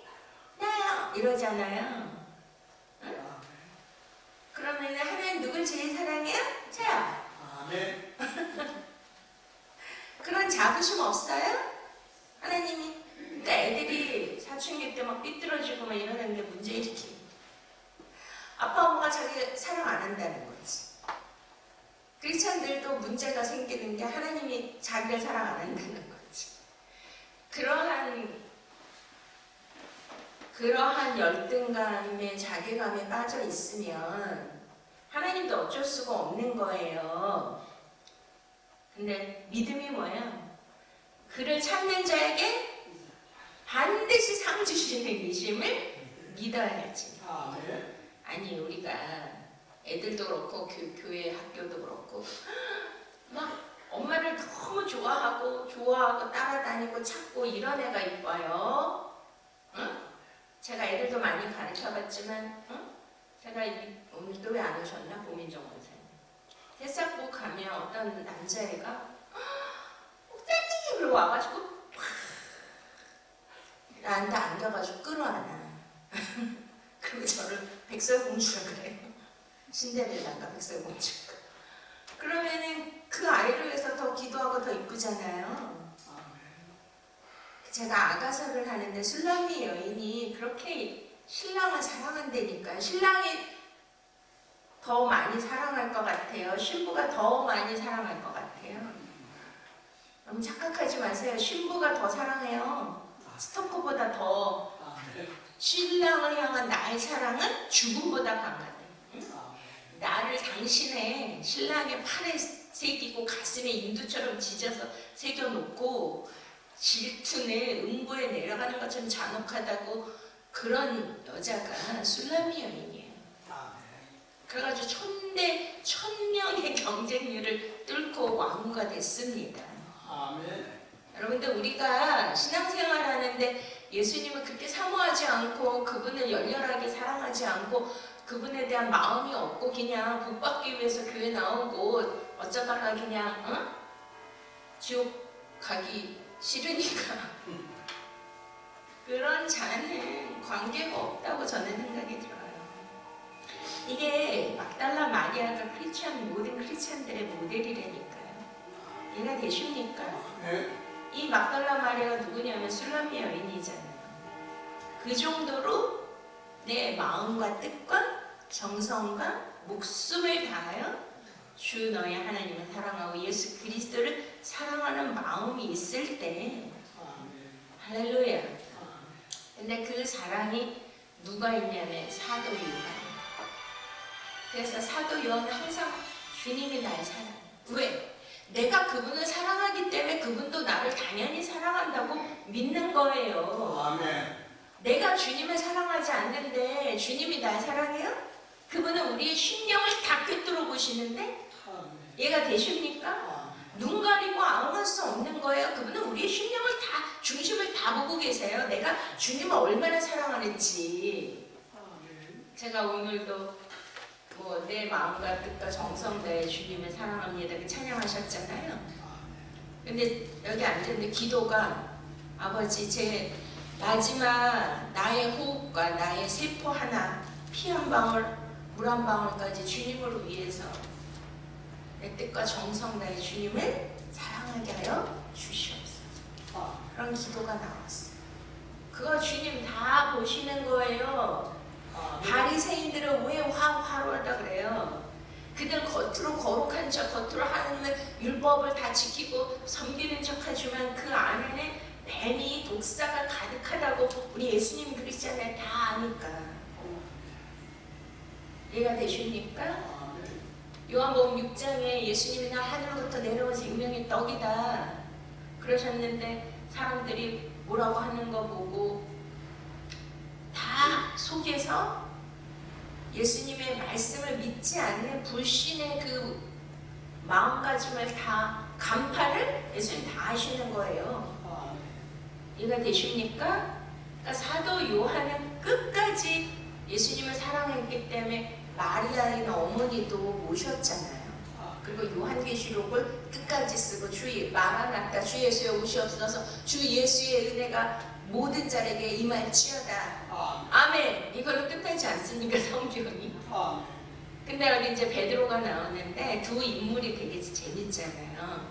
나요. 이러잖아요. 응? 그러면 하나님 누굴 제일 사랑해요? 저요. 아멘. 그런 자부심 없어요? 하나님이 그러니까 애들이 사춘기 때 막 삐뚤어지고 막 이러는 게 문제 일으킵니다. 아빠 엄마가 자기 사랑 안 한다는 거지. 크리스찬들도 문제가 생기는 게 하나님이 자기를 사랑 안 한다는 거지. 그러한 열등감에 자괴감에 빠져 있으면 하나님도 어쩔 수가 없는 거예요. 근데 믿음이 뭐예요? 그를 찾는 자에게 반드시 상 주시는 이심을 믿어야지. 아멘. 아니 우리가 애들도 그렇고 교회 학교도 그렇고 막 엄마를 너무 좋아하고 따라다니고 찾고 이런 애가 이뻐요. 응? 제가 애들도 많이 가르쳐봤지만 응? 제가 오늘도 왜 안 오셨나? 고민정 원사님 새싹부 가면 어떤 남자애가 목사님 그러고 와가지고 나한테 앉아가지고 끌어안아. 그리고 저를 백설공주라 그래요. 신데렐라인가 백설공주가. 그러면은 그 아이를 위해서 더 기도하고 더 이쁘잖아요. 제가 아가서를 하는데 술람미 여인이 그렇게 신랑을 사랑한다니까요. 신랑이 더 많이 사랑할 것 같아요. 신부가 더 많이 사랑할 것 같아요. 너무 착각하지 마세요. 신부가 더 사랑해요. 스토커보다 더. 신랑을 향한 나의 사랑은 죽음보다 강하대. 응? 나를 당신의 신랑의 팔에 새기고 가슴에 인두처럼 지져서 새겨놓고 질투는 음부에 내려가는 것처럼 잔혹하다고 그런 여자가 술람미 여인이에요. 그래가지고 천명의 경쟁률을 뚫고 왕후가 됐습니다. 아멘. 여러분들 우리가 신앙생활 하는데 예수님을 그렇게 사모하지 않고 그분을 열렬하게 사랑하지 않고 그분에 대한 마음이 없고 그냥 복 받기 위해서 교회 나오고 어쩌다가 그냥 지옥 가기 싫으니까 그런 자는 관계가 없다고 저는 생각이 들어요. 이게 막달라 마리아가 모든 크리스찬들의 모델이라니까요. 이해가 되십니까? 네. 이 막달라 마리아가 누구냐면 술람미 여인이잖아요. 그 정도로 내 마음과 뜻과 정성과 목숨을 다하여 주 너의 하나님을 사랑하고 예수 그리스도를 사랑하는 마음이 있을 때 할렐루야. 근데 그 사랑이 누가 있냐면 사도 요한. 그래서 사도 요한은 항상 주님이 날 사랑해. 왜? 내가 그분을 사랑하기 때문에 그분도 나를 당연히 사랑한다고 믿는 거예요. 아멘. 내가 주님을 사랑하지 않는데 주님이 날 사랑해요? 그분은 우리의 심령을 다 꿰뚫어 보시는데 얘가 되십니까? 눈 가리고 아웅할 수 없는 거예요. 그분은 우리의 심령을 다, 중심을 다 보고 계세요. 내가 주님을 얼마나 사랑하는지. 제가 오늘도 내 마음과 뜻과 정성 다해 주님을 사랑합니다. 그 찬양하셨잖아요. 근데 여기 앉았는데 기도가 아버지 제 마지막 나의 호흡과 나의 세포 하나, 피 한 방울, 물 한 방울까지 주님을 위해서 내 뜻과 정성 다해 주님을 사랑하게 하여 주시옵소서. 그런 기도가 나왔어요. 그거 주님 다 보시는 거예요. 바리새인들은 왜 화로하다 그래요? 그들 겉으로 거룩한 척, 겉으로 하나님의 율법을 다 지키고 섬기는 척하지만 그 안에는 뱀이 독사가 가득하다고 우리 예수님이 그러시잖아요. 다 아니까. 이해가 되십니까? 요한복음 6장에 예수님이 나 하늘로부터 내려온 생명의 떡이다 그러셨는데 사람들이 뭐라고 하는 거 보고 다 속에서 예수님의 말씀을 믿지 않는 불신의 그 마음가짐을 다 간파를 예수님 다 하시는 거예요. 이해가 되십니까? 그러니까 사도 요한은 끝까지 예수님을 사랑했기 때문에 마리아인 어머니도 모셨잖아요. 그리고 요한계시록을 끝까지 쓰고 주 마라나타 주 예수여 오시옵소서 주 예수의 은혜가 모든 자에게 임할지어다. 아멘. 이걸로 끝나지 않습니까 성경이? 근데 여기 이제 베드로가 나오는데 두 인물이 되게 재밌잖아요.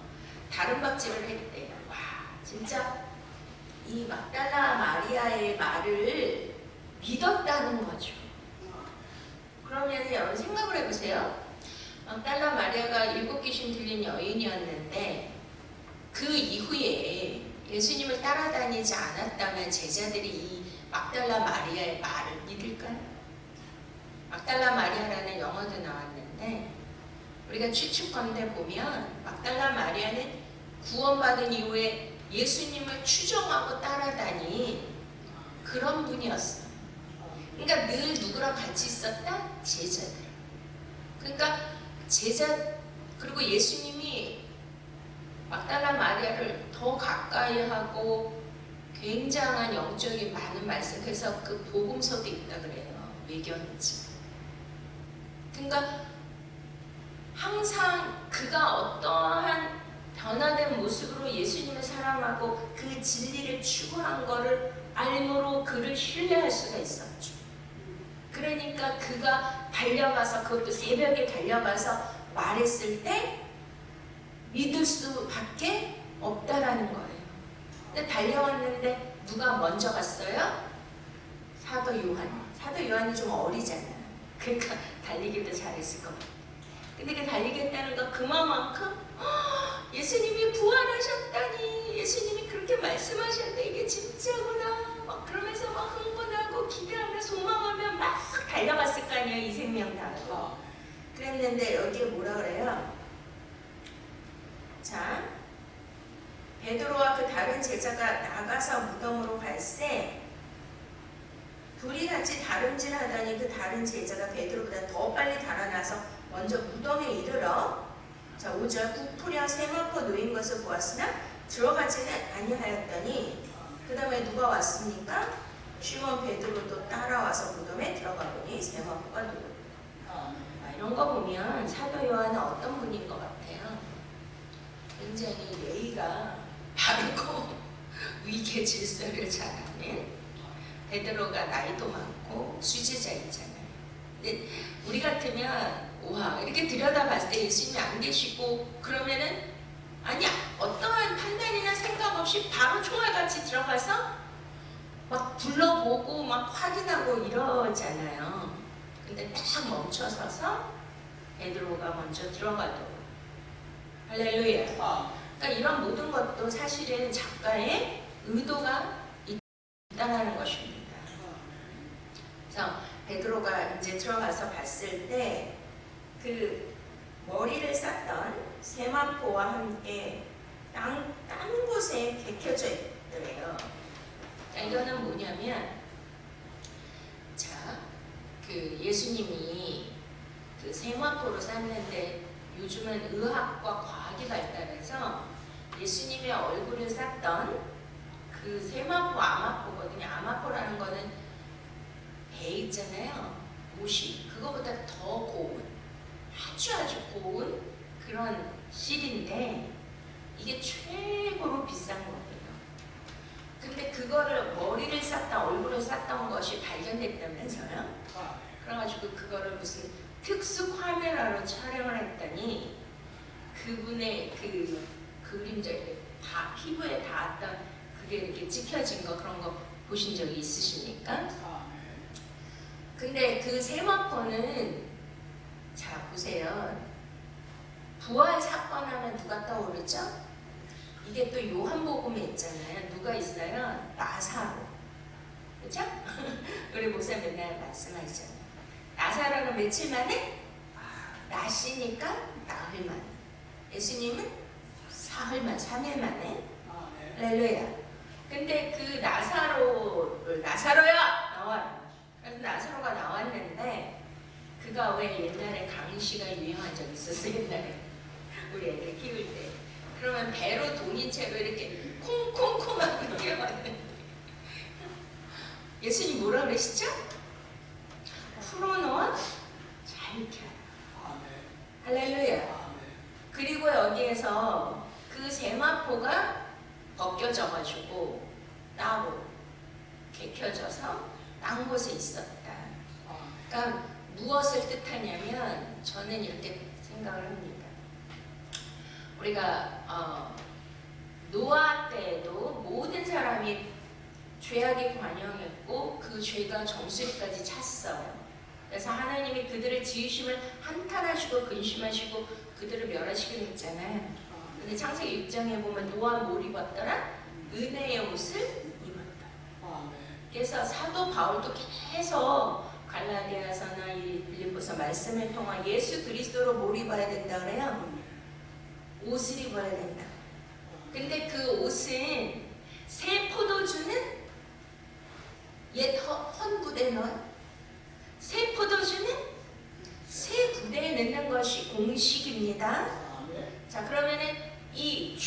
다른 밥집을 했대요. 와 진짜 이 막달라 마리아의 말을 믿었다는 거죠. 그러면 여러분 생각을 해보세요. 막달라 마리아가 7 귀신 들린 여인이었는데 그 이후에 예수님을 따라다니지 않았다면 제자들이 이 막달라 마리아의 말을 믿을까요? 막달라 마리아라는 영어도 나왔는데 우리가 추측컨대 보면 막달라 마리아는 구원받은 이후에 예수님을 추종하고 따라다닌 그런 분이었어요. 그러니까 늘 누구랑 같이 있었다? 제자들. 그러니까 그리고 예수님이 막달라 마리아를 더 가까이 하고 굉장한 영적인 많은 말씀해서 그 복음서도 있다 그래요. 외견지. 그러니까 항상 그가 어떠한 변화된 모습으로 예수님을 사랑하고 그 진리를 추구한 거를 알므로 그를 신뢰할 수가 있었죠. 그러니까 그가 달려가서 그것도 새벽에 달려가서 말했을 때 믿을 수밖에 없다라는 거예요. 근데 달려왔는데 누가 먼저 갔어요? 사도 요한. 사도 요한이 좀 어리잖아요. 그러니까 달리기도 잘했을 것 같아요. 근데 그 달리겠다는 거 그만큼 예수님이 부활하셨다니 예수님이 그렇게 말씀하셨는데 이게 진짜구나 막 그러면서 막 흥분하고 기대하며 소망하며 막 달려갔을 거 아니에요. 이 생명 다하고. 그랬는데 여기에 뭐라 그래요? 자, 베드로와 그 다른 제자가 나가서 무덤으로 갈새 둘이 같이 다름질하더니 그 다른 제자가 베드로보다 더 빨리 달아나서 먼저 무덤에 이르러 자 5절 부풀려 세마포 놓인 것을 보았으나 들어가지는 아니하였더니 그 다음에 누가 왔습니까? 시몬 베드로도 따라와서 무덤에 들어가 보니 세마포가 놓였다. 이런 거 보면 사도 요한은 어떤 분인 것 같아요? 굉장히 예의가 바르고 위계 질서를 잘하는 베드로가 나이도 많고 수제자이잖아요. 근데 우리 같으면 와 이렇게 들여다봤을 때 예수님이 안 계시고 그러면은 아니야 어떠한 판단이나 생각 없이 바로 총알같이 들어가서 막 불러보고 막 확인하고 이러잖아요. 근데 딱 멈춰서서 베드로가 먼저 들어가도록. 할렐루야. 그러니까 이런 모든 것도 사실은 작가의 의도가 있다는 것입니다. 그래서 베드로가 이제 들어가서 봤을 때 그 머리를 쌌던 세마포와 함께 딴 곳에 개켜져 있더래요. 그러니까 이거는 뭐냐면, 자, 그 예수님이 그 세마포로 쌌는데 요즘은 의학과 과학이 발달해서 예수님의 얼굴을 쌌던 그 세마포 아마포거든요. 아마포라는 거는 배 있잖아요. 옷이 그거보다 더 고운, 아주 고운 그런 실인데 이게 최고로 비싼 거예요. 근데 그거를 머리를 쌌다 얼굴을 쌌던 것이 발견됐다면서요. 그래가지고 그거를 무슨 특수 카메라로 촬영을 했더니 그분의 그 그림자 다 피부에 닿았던 그게 이렇게 찍혀진 거, 그런 거 보신 적이 있으십니까? 근데 그 세마포는, 자 보세요, 부활 사건 하면 누가 떠오르죠? 이게 또 요한복음에 있잖아요. 누가 있어요? 나사로. 그죠? 우리 목사 맨날 말씀하시잖아요. 나사로는 며칠 만에? 나시니까 나흘 만에. 예수님은 사흘 만에, 3일 만에. 할렐루야. 근데 그 나사로야! 나와라. 그래서 나사로가 나왔는데, 그가 왜 옛날에 강시가 유행한 적 있었어요? 옛날에 우리 애들 키울 때. 그러면 배로 돈인채로 이렇게 콩콩콩하고 뛰어왔는데 예수님 뭐라 그러시죠? 풀어놓아 잘 켜라. 할렐루야. 그리고 여기에서 그 세마포가 벗겨져가지고 따로 개켜져서 딴 곳에 있었다. 그러니까 무엇을 뜻하냐면, 저는 이렇게 생각을 합니다. 우리가 노아 때에도 모든 사람이 죄악에 관영했고 그 죄가 정수리까지 찼어요. 그래서 하나님이 그들을 지으심을 한탄하시고 근심하시고 그들을 멸하시기로 했잖아요. 근데 창세기 6장에 보면 노아 뭘 입었더라? 은혜의 옷을 입었다. 그래서 사도 바울도 계속 갈라디아서나 이 빌립보서 말씀을 통한 예수 그리스도로 뭘 입어야 된다 그래요? 옷을 입어야 된다. 근데 그 옷은 새 포도주는 옛 헌 부대에 넣어요. 새 포도주는 새 부대에 넣는 것이 공식입니다. 자, 그러면은 이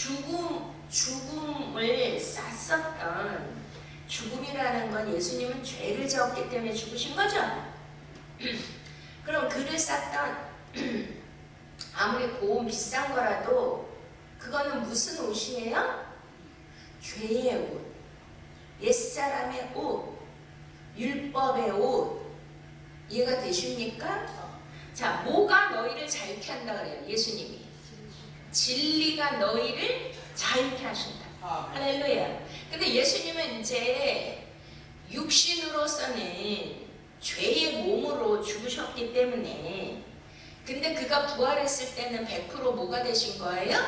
죽음을 쌌었던, 죽음이라는 건 예수님은 죄를 지었기 때문에 죽으신 거죠. 그럼 그를 쌌던 아무리 고운 비싼 거라도 그거는 무슨 옷이에요? 죄의 옷, 옛사람의 옷, 율법의 옷. 이해가 되십니까? 자, 뭐가 너희를 자유케 한다 그래요? 예수님이 진리가 너희를 자유케 하신다. 할렐루야. 근데 예수님은 이제 육신으로서는 죄의 몸으로 죽으셨기 때문에, 근데 그가 부활했을 때는 100% 뭐가 되신 거예요?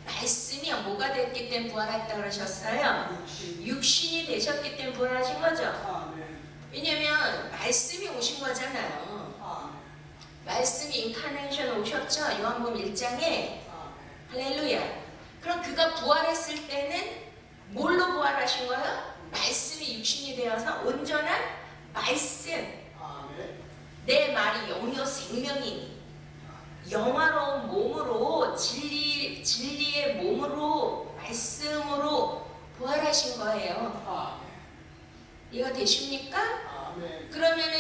말씀이 뭐가 됐기 때문에 부활했다 그러셨어요? 육신이 되셨기 때문에 부활하신 거죠? 왜냐면 말씀이 오신 거잖아요. 말씀이 인카네이션 오셨죠? 요한복음 1장에. 할렐루야. 그럼 그가 부활했을 때는 뭘로 부활하신 거예요? 말씀이 육신이 되어서 온전한 말씀. 내 말이 영이요 생명이니 영화로운 몸으로 진리의 몸으로 말씀으로 부활하신 거예요. 이해가 되십니까? 그러면은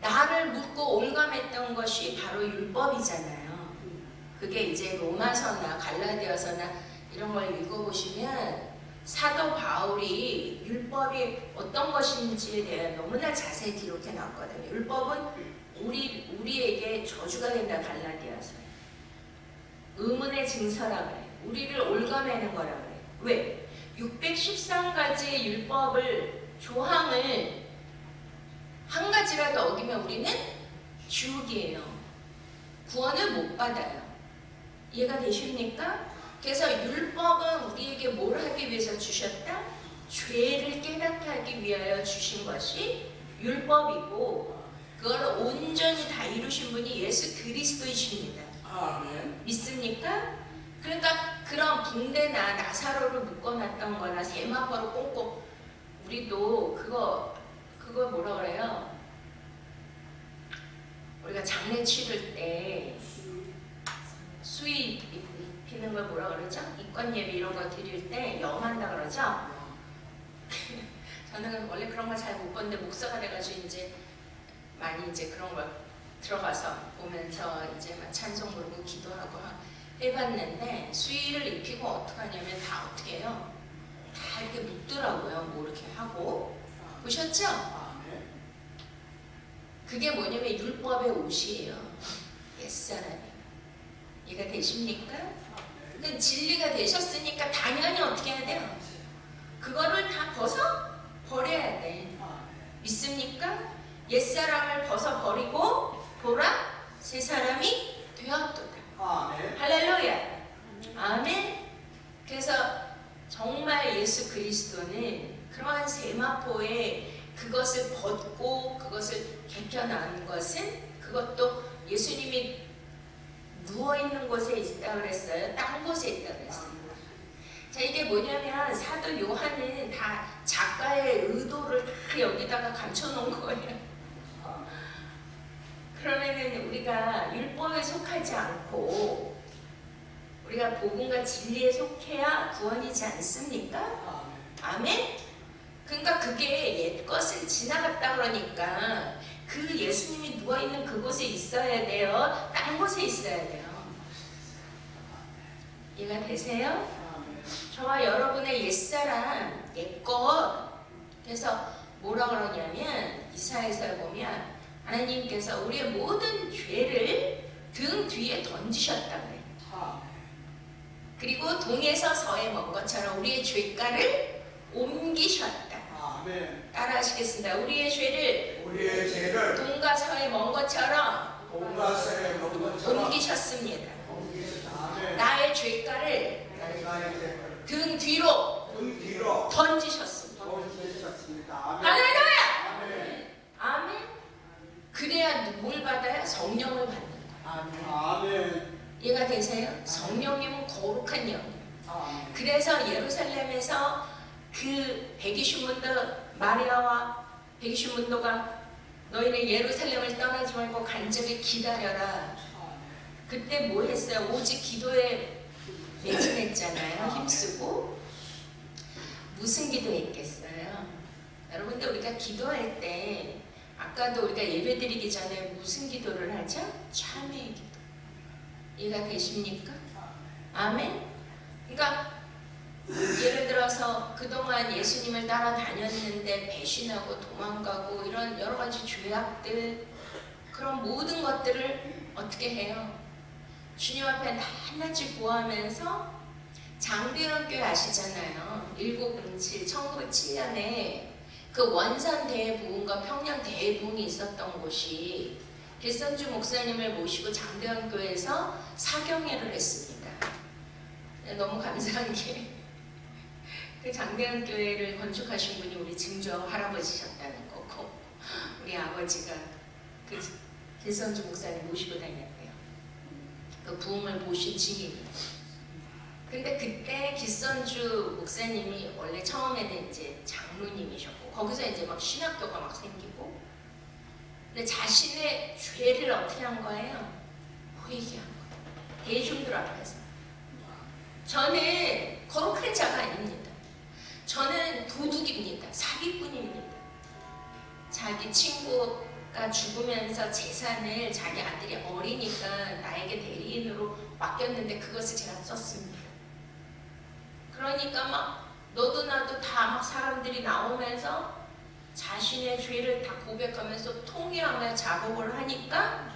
나를 묻고 올감했던 것이 바로 율법이잖아요. 그게 이제 로마서나 갈라디아서나 이런 걸 읽어보시면 사도 바울이 율법이 어떤 것인지에 대해 너무나 자세히 기록해 놨거든요. 율법은 우리에게 저주가 된다. 갈라디아서에 의문의 증서라 그래. 우리를 올가매는 거라 그래. 왜? 613가지의 율법을 조항을 한 가지라도 어기면 우리는 지옥이에요. 구원을 못 받아요. 이해가 되십니까? 그래서 율법은 우리에게 뭘 하기 위해서 주셨다? 죄를 깨닫게 하기 위하여 주신 것이 율법이고, 그걸 온전히 다 이루신 분이 예수 그리스도이십니다. 아멘. 믿습니까? 그러니까 그런 붕대나 나사로를 묶어놨던 거나 세마포로 꽁꽁, 우리도 그거 뭐라 그래요? 우리가 장례 치를 때 수의 입히는 걸 뭐라 그러죠? 입관 예배 이런 거 드릴 때 영한다 그러죠? 저는 원래 그런 걸 잘 못 봤는데 목사가 돼가지고 이제 많이 이제 그런 걸 들어가서 보면서 이제 막 찬송 부르고 기도하고 해봤는데, 수의를 입히고 어떻게 하냐면 다 어떻게 해요? 다 이렇게 묶더라고요. 뭐 이렇게 하고. 보셨죠? 아멘. 그게 뭐냐면 율법의 옷이에요. 옛사람이. 이해가 되십니까? 그 진리가 되셨으니까 당연히 어떻게 해야 돼요? 그거를 다 벗어 버려야 돼. 믿습니까? 옛사람을 벗어 버리고 보라 새 사람이 되었도다. 아멘. 할렐루야. 아멘. 그래서 정말 예수 그리스도는 그러한 세마포에 그것을 벗고 그것을 개편한 것은, 그것도 예수님이 누워있는 곳에 있다 그랬어요? 딴 곳에 있다 그랬어요? 자, 이게 뭐냐면 사도 요한은 다 작가의 의도를 다 여기다가 감춰놓은 거예요. 그러면은 우리가 율법에 속하지 않고 우리가 복음과 진리에 속해야 구원이지 않습니까? 아멘? 그러니까 그게 옛 것을 지나갔다 그러니까 그 예수님이 누워있는 그곳에 있어야 돼요? 딴 곳에 있어야 돼요? 이해가 되세요? 저와 여러분의 옛사람, 옛것, 그래서 뭐라 그러냐면 이사야서에 보면 하나님께서 우리의 모든 죄를 등 뒤에 던지셨다 그래요. 그리고 동에서 서에 먼 것처럼 우리의 죄가를 옮기셨다. 아멘. 따라 하시겠습니다. 우리의 죄를 우리의 죄를 동과 서에 먼 것처럼 온갖 세에 먹은 것처럼 옮기셨습니다. 아멘. 나의 죄가를 나의 죄를 등 뒤로 등 뒤로 던지셨습니다. 던지셨습니다. 아멘. 할렐루야! 아멘. 아멘. 그래야 뭘 받아요? 성령을 받는 거예요. 아멘. 이해가 되세요? 성령님은 거룩한 영이에요. 아멘. 그래서 예루살렘에서 그 120문도 마리아와 120문도가 너희는 예루살렘을 떠나지 말고 간절히 기다려라. 그때 뭐 했어요? 오직 기도에 매진했잖아요. 힘쓰고. 무슨 기도했겠어요? 여러분들 우리가 기도할 때 아까도 우리가 예배드리기 전에 무슨 기도를 하죠? 참회의 기도. 이해가 되십니까? 아멘? 그러니까 예를 들어서 그동안 예수님을 따라다녔는데 배신하고 도망가고 이런 여러 가지 죄악들, 그런 모든 것들을 어떻게 해요? 주님 앞에 낱낱이 구하면서 장대현 교회 아시잖아요. 1907, 1907년에 그 원산 대부흥과 평양 대부흥이 있었던 곳이 길선주 목사님을 모시고 장대현 교회에서 사경회를 했습니다. 너무 감사한 게 그 장대현 교회를 건축하신 분이 우리 증조 할아버지셨다는 거고, 우리 아버지가 그 길선주 목사님 모시고 다녔대요. 그 부흥을 보신 증인이. 근데 그때 길선주 목사님이 원래 처음에는 이제 장로님이셨고, 거기서 이제 막 신학교가 막 생기고, 근데 자신의 죄를 어떻게 한 거예요? 회개한 거예요. 대중들 앞에서. 저는 거룩한 자가 아닙니다. 저는 도둑입니다. 사기꾼입니다. 자기 친구가 죽으면서 재산을 자기 아들이 어리니까 나에게 대리인으로 맡겼는데 그것을 제가 썼습니다. 그러니까 막 너도 나도 다 막 사람들이 나오면서 자신의 죄를 다 고백하면서 통회하며 작업을 하니까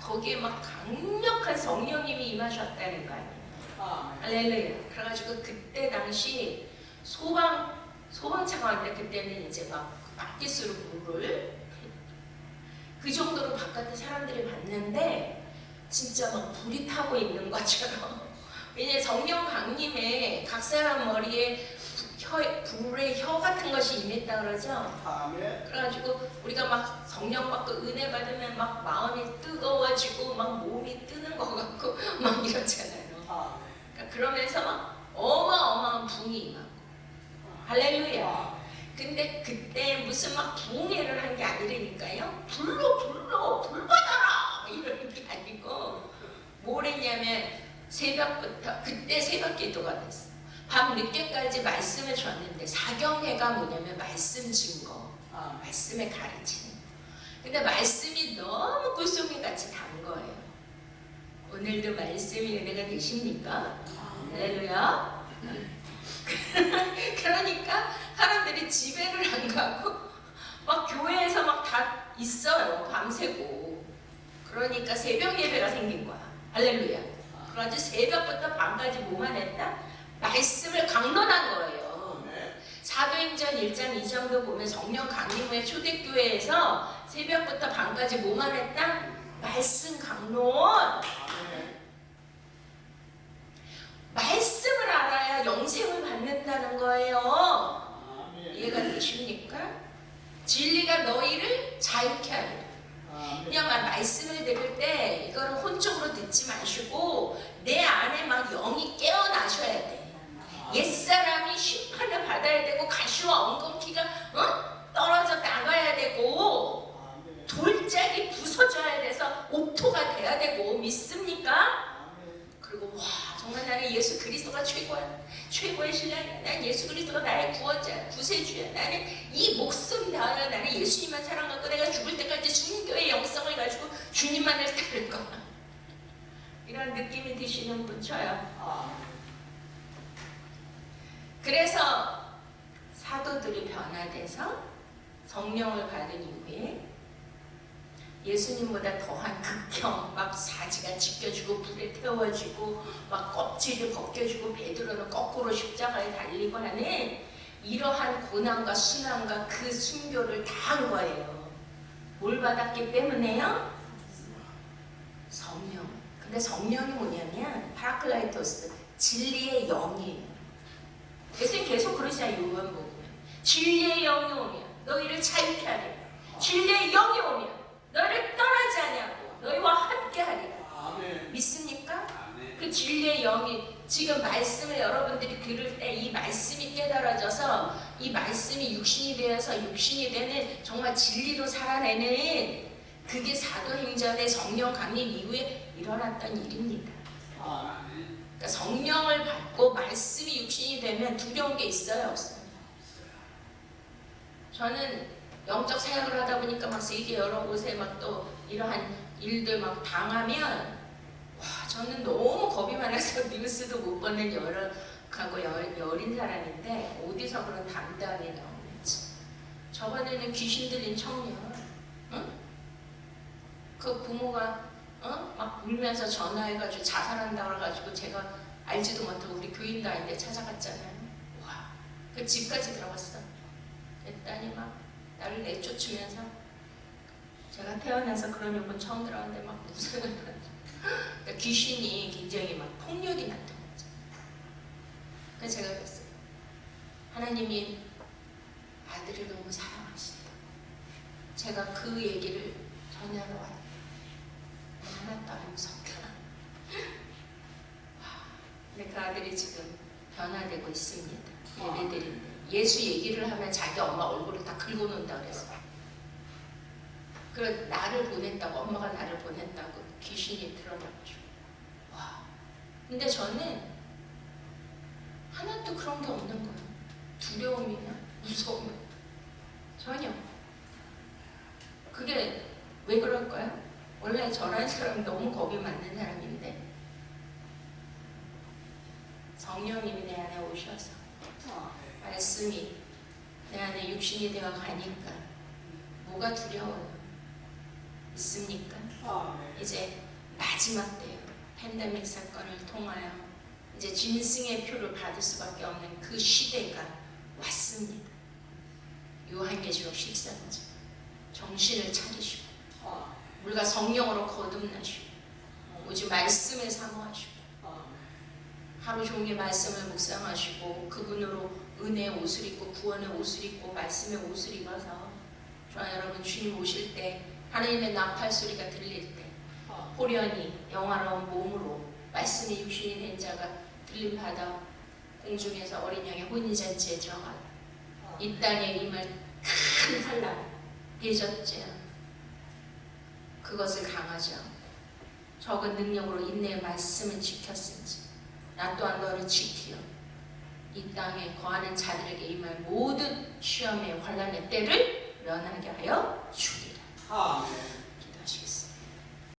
거기에 막 강력한 성령님이 임하셨다는 거 아니에요. 할렐루야. 그래가지고 그때 당시 소방차가 왔는데 그때는 이제 막 바켓으로 물을 그 정도로 바깥에 사람들이 봤는데 진짜 막 불이 타고 있는 것처럼. 왜냐면 성령 강림에 각 사람 머리에 불의 혀 같은 것이 임했다 그러죠. 아멘. 그래가지고 우리가 막 성령 받고 은혜 받으면 막 마음이 뜨거워지고 막 몸이 뜨는 것 같고 막 이렇잖아요. 아멘. 그러니까 그러면서 막 어마어마한 붕이 임하고. 할렐루야. 근데 그때 무슨 막 부흥회를 한 게 아니라니까요. 불 받아라 이러는 게 아니고 뭘 했냐면 새벽부터 그때 새벽 기도가 됐어. 밤 늦게까지 말씀을 줬는데 사경회가 뭐냐면 말씀 증거, 말씀에 가르치는. 근데 말씀이 너무 꿀송이 같이 단 거예요. 오늘도 말씀이 은혜가 되십니까? 할렐루야. 그러니까 사람들이 집에를 안 가고 막 교회에서 막 다 있어요. 밤새고. 그러니까 새벽 예배가 생긴 거야. 할렐루야. 그래가지고 새벽부터 밤까지 뭐만 했다? 말씀을 강론한 거예요. 사도행전 1장 2장도 보면 성령 강림 후에 초대교회에서 새벽부터 밤까지 뭐만 했다? 말씀 강론. 말씀을 알아야 영생을 받는다는 거예요. 이해가 되십니까? 진리가 너희를 자유케 하리라. 그냥 말씀을 들을 때 이거를 혼적으로 듣지 마시고 내 안에 막 영이 깨어나셔야 돼. 옛사람이 심판을 받아야 되고 가시와 엉겅퀴가 떨어져 나가야 되고 돌짝이 부서져야 돼서 옥토가 돼야 되고. 믿습니까? 그리고 와 정말 나는 예수 그리스도가 최고야. 최고의 신랑이야. 난 예수 그리스도가 나의 구원자야. 구세주야. 나는 이 목숨 다하여 나는 예수님만 사랑하고 내가 죽을 때까지 순교의 영성을 가지고 주님만을 따를 거야. 이런 느낌이 드시는 분 쳐요. 그래서 사도들이 변화돼서 성령을 받은 이후에 예수님보다 더한 극형, 막 사지가 지켜주고 불에 태워지고 막 껍질이 벗겨지고 베드로는 거꾸로 십자가에 달리고 하는 이러한 고난과 순환과 그 순교를 다 한 거예요. 뭘 받았기 때문에요? 성령. 근데 성령이 뭐냐면 파라클라이토스, 진리의 영이에요. 예수님 계속 그러시잖아요. 요한복음에 진리의 영이 오면 너희를 자유케 하리라. 진리의 영이 오면 너희를 떠나지 아니하고 너희와 함께 하리라. 믿습니까? 그 진리의 영이 지금 말씀을 여러분들이 들을 때 이 말씀이 깨달아져서 이 말씀이 육신이 되어서 육신이 되는 정말 진리로 살아내는 그게 사도행전의 성령 강림 이후에 일어났던 일입니다. 그러니까 성령을 받고 말씀이 육신이 되면 두려운 게 있어요, 없어요? 저는 영적 사역을 하다 보니까 막 세계 여러 곳에 막 또 이러한 일들 막 당하면 와 저는 너무 겁이 많아서 뉴스도 못 보는 여린 사람인데 어디서 그런 담담이 나오는지. 저번에는 귀신 들린 청년, 응? 그 부모가 막 울면서 전화해가지고 자살한다고 해가지고 제가 알지도 못하고 우리 교인도 아닌데 찾아갔잖아요. 와, 그 집까지 들어갔어. 그랬더니 막 나를 내쫓으면서 제가 태어나서 그런 욕은 처음 들었는데 막 무슨 그러니까 귀신이 굉장히 막 폭력이 났던 거죠. 그래서 제가 그랬어요. 하나님이 아들을 너무 사랑하신다. 제가 그 얘기를 전하러 왔다. 하나도 안 무섭다. 근데 그 아들이 지금 변화되고 있습니다. 예배드리는데 예수 얘기를 하면 자기 엄마 얼굴을 다 긁어놓는다 그랬어. 그래 나를 보냈다고, 엄마가 나를 보냈다고 귀신이 드러났죠. 와. 근데 저는 하나도 그런 게 없는 거예요. 두려움이나 무서움 전혀. 그게 왜 그럴까요? 원래 저런 사람 너무 겁이 많는 사람인데 성령님이 내 안에 오셔서 말씀이 내 안에 육신이 되어 가니까 뭐가 두려워요? 있습니까? 이제 마지막 때요. 팬데믹 사건을 통하여 이제 짐승의 표를 받을 수밖에 없는 그 시대가 왔습니다. 요한계시록 14장. 정신을 차리시고 우리가 성령으로 거듭나시고 오직 말씀을 사모하시고 하루 종일 말씀을 묵상하시고 그분으로 은혜의 옷을 입고 구원의 옷을 입고 말씀의 옷을 입어서 여러분 주님 오실 때 하나님의 나팔 소리가 들릴 때 호련히 영화로운 몸으로 말씀의 육신이 된 자가 들림받아 공중에서 어린 양의 혼인잔치에 들어가 이 땅에 임할 큰 환난 대전제 그것을 강하지 않고 적은 능력으로 인내의 말씀을 지켰은지 나 또한 너를 지키어 이 땅에 거하는 자들에게 임할 모든 시험의 환난의 때를 면하게 하여 주리라. 아멘.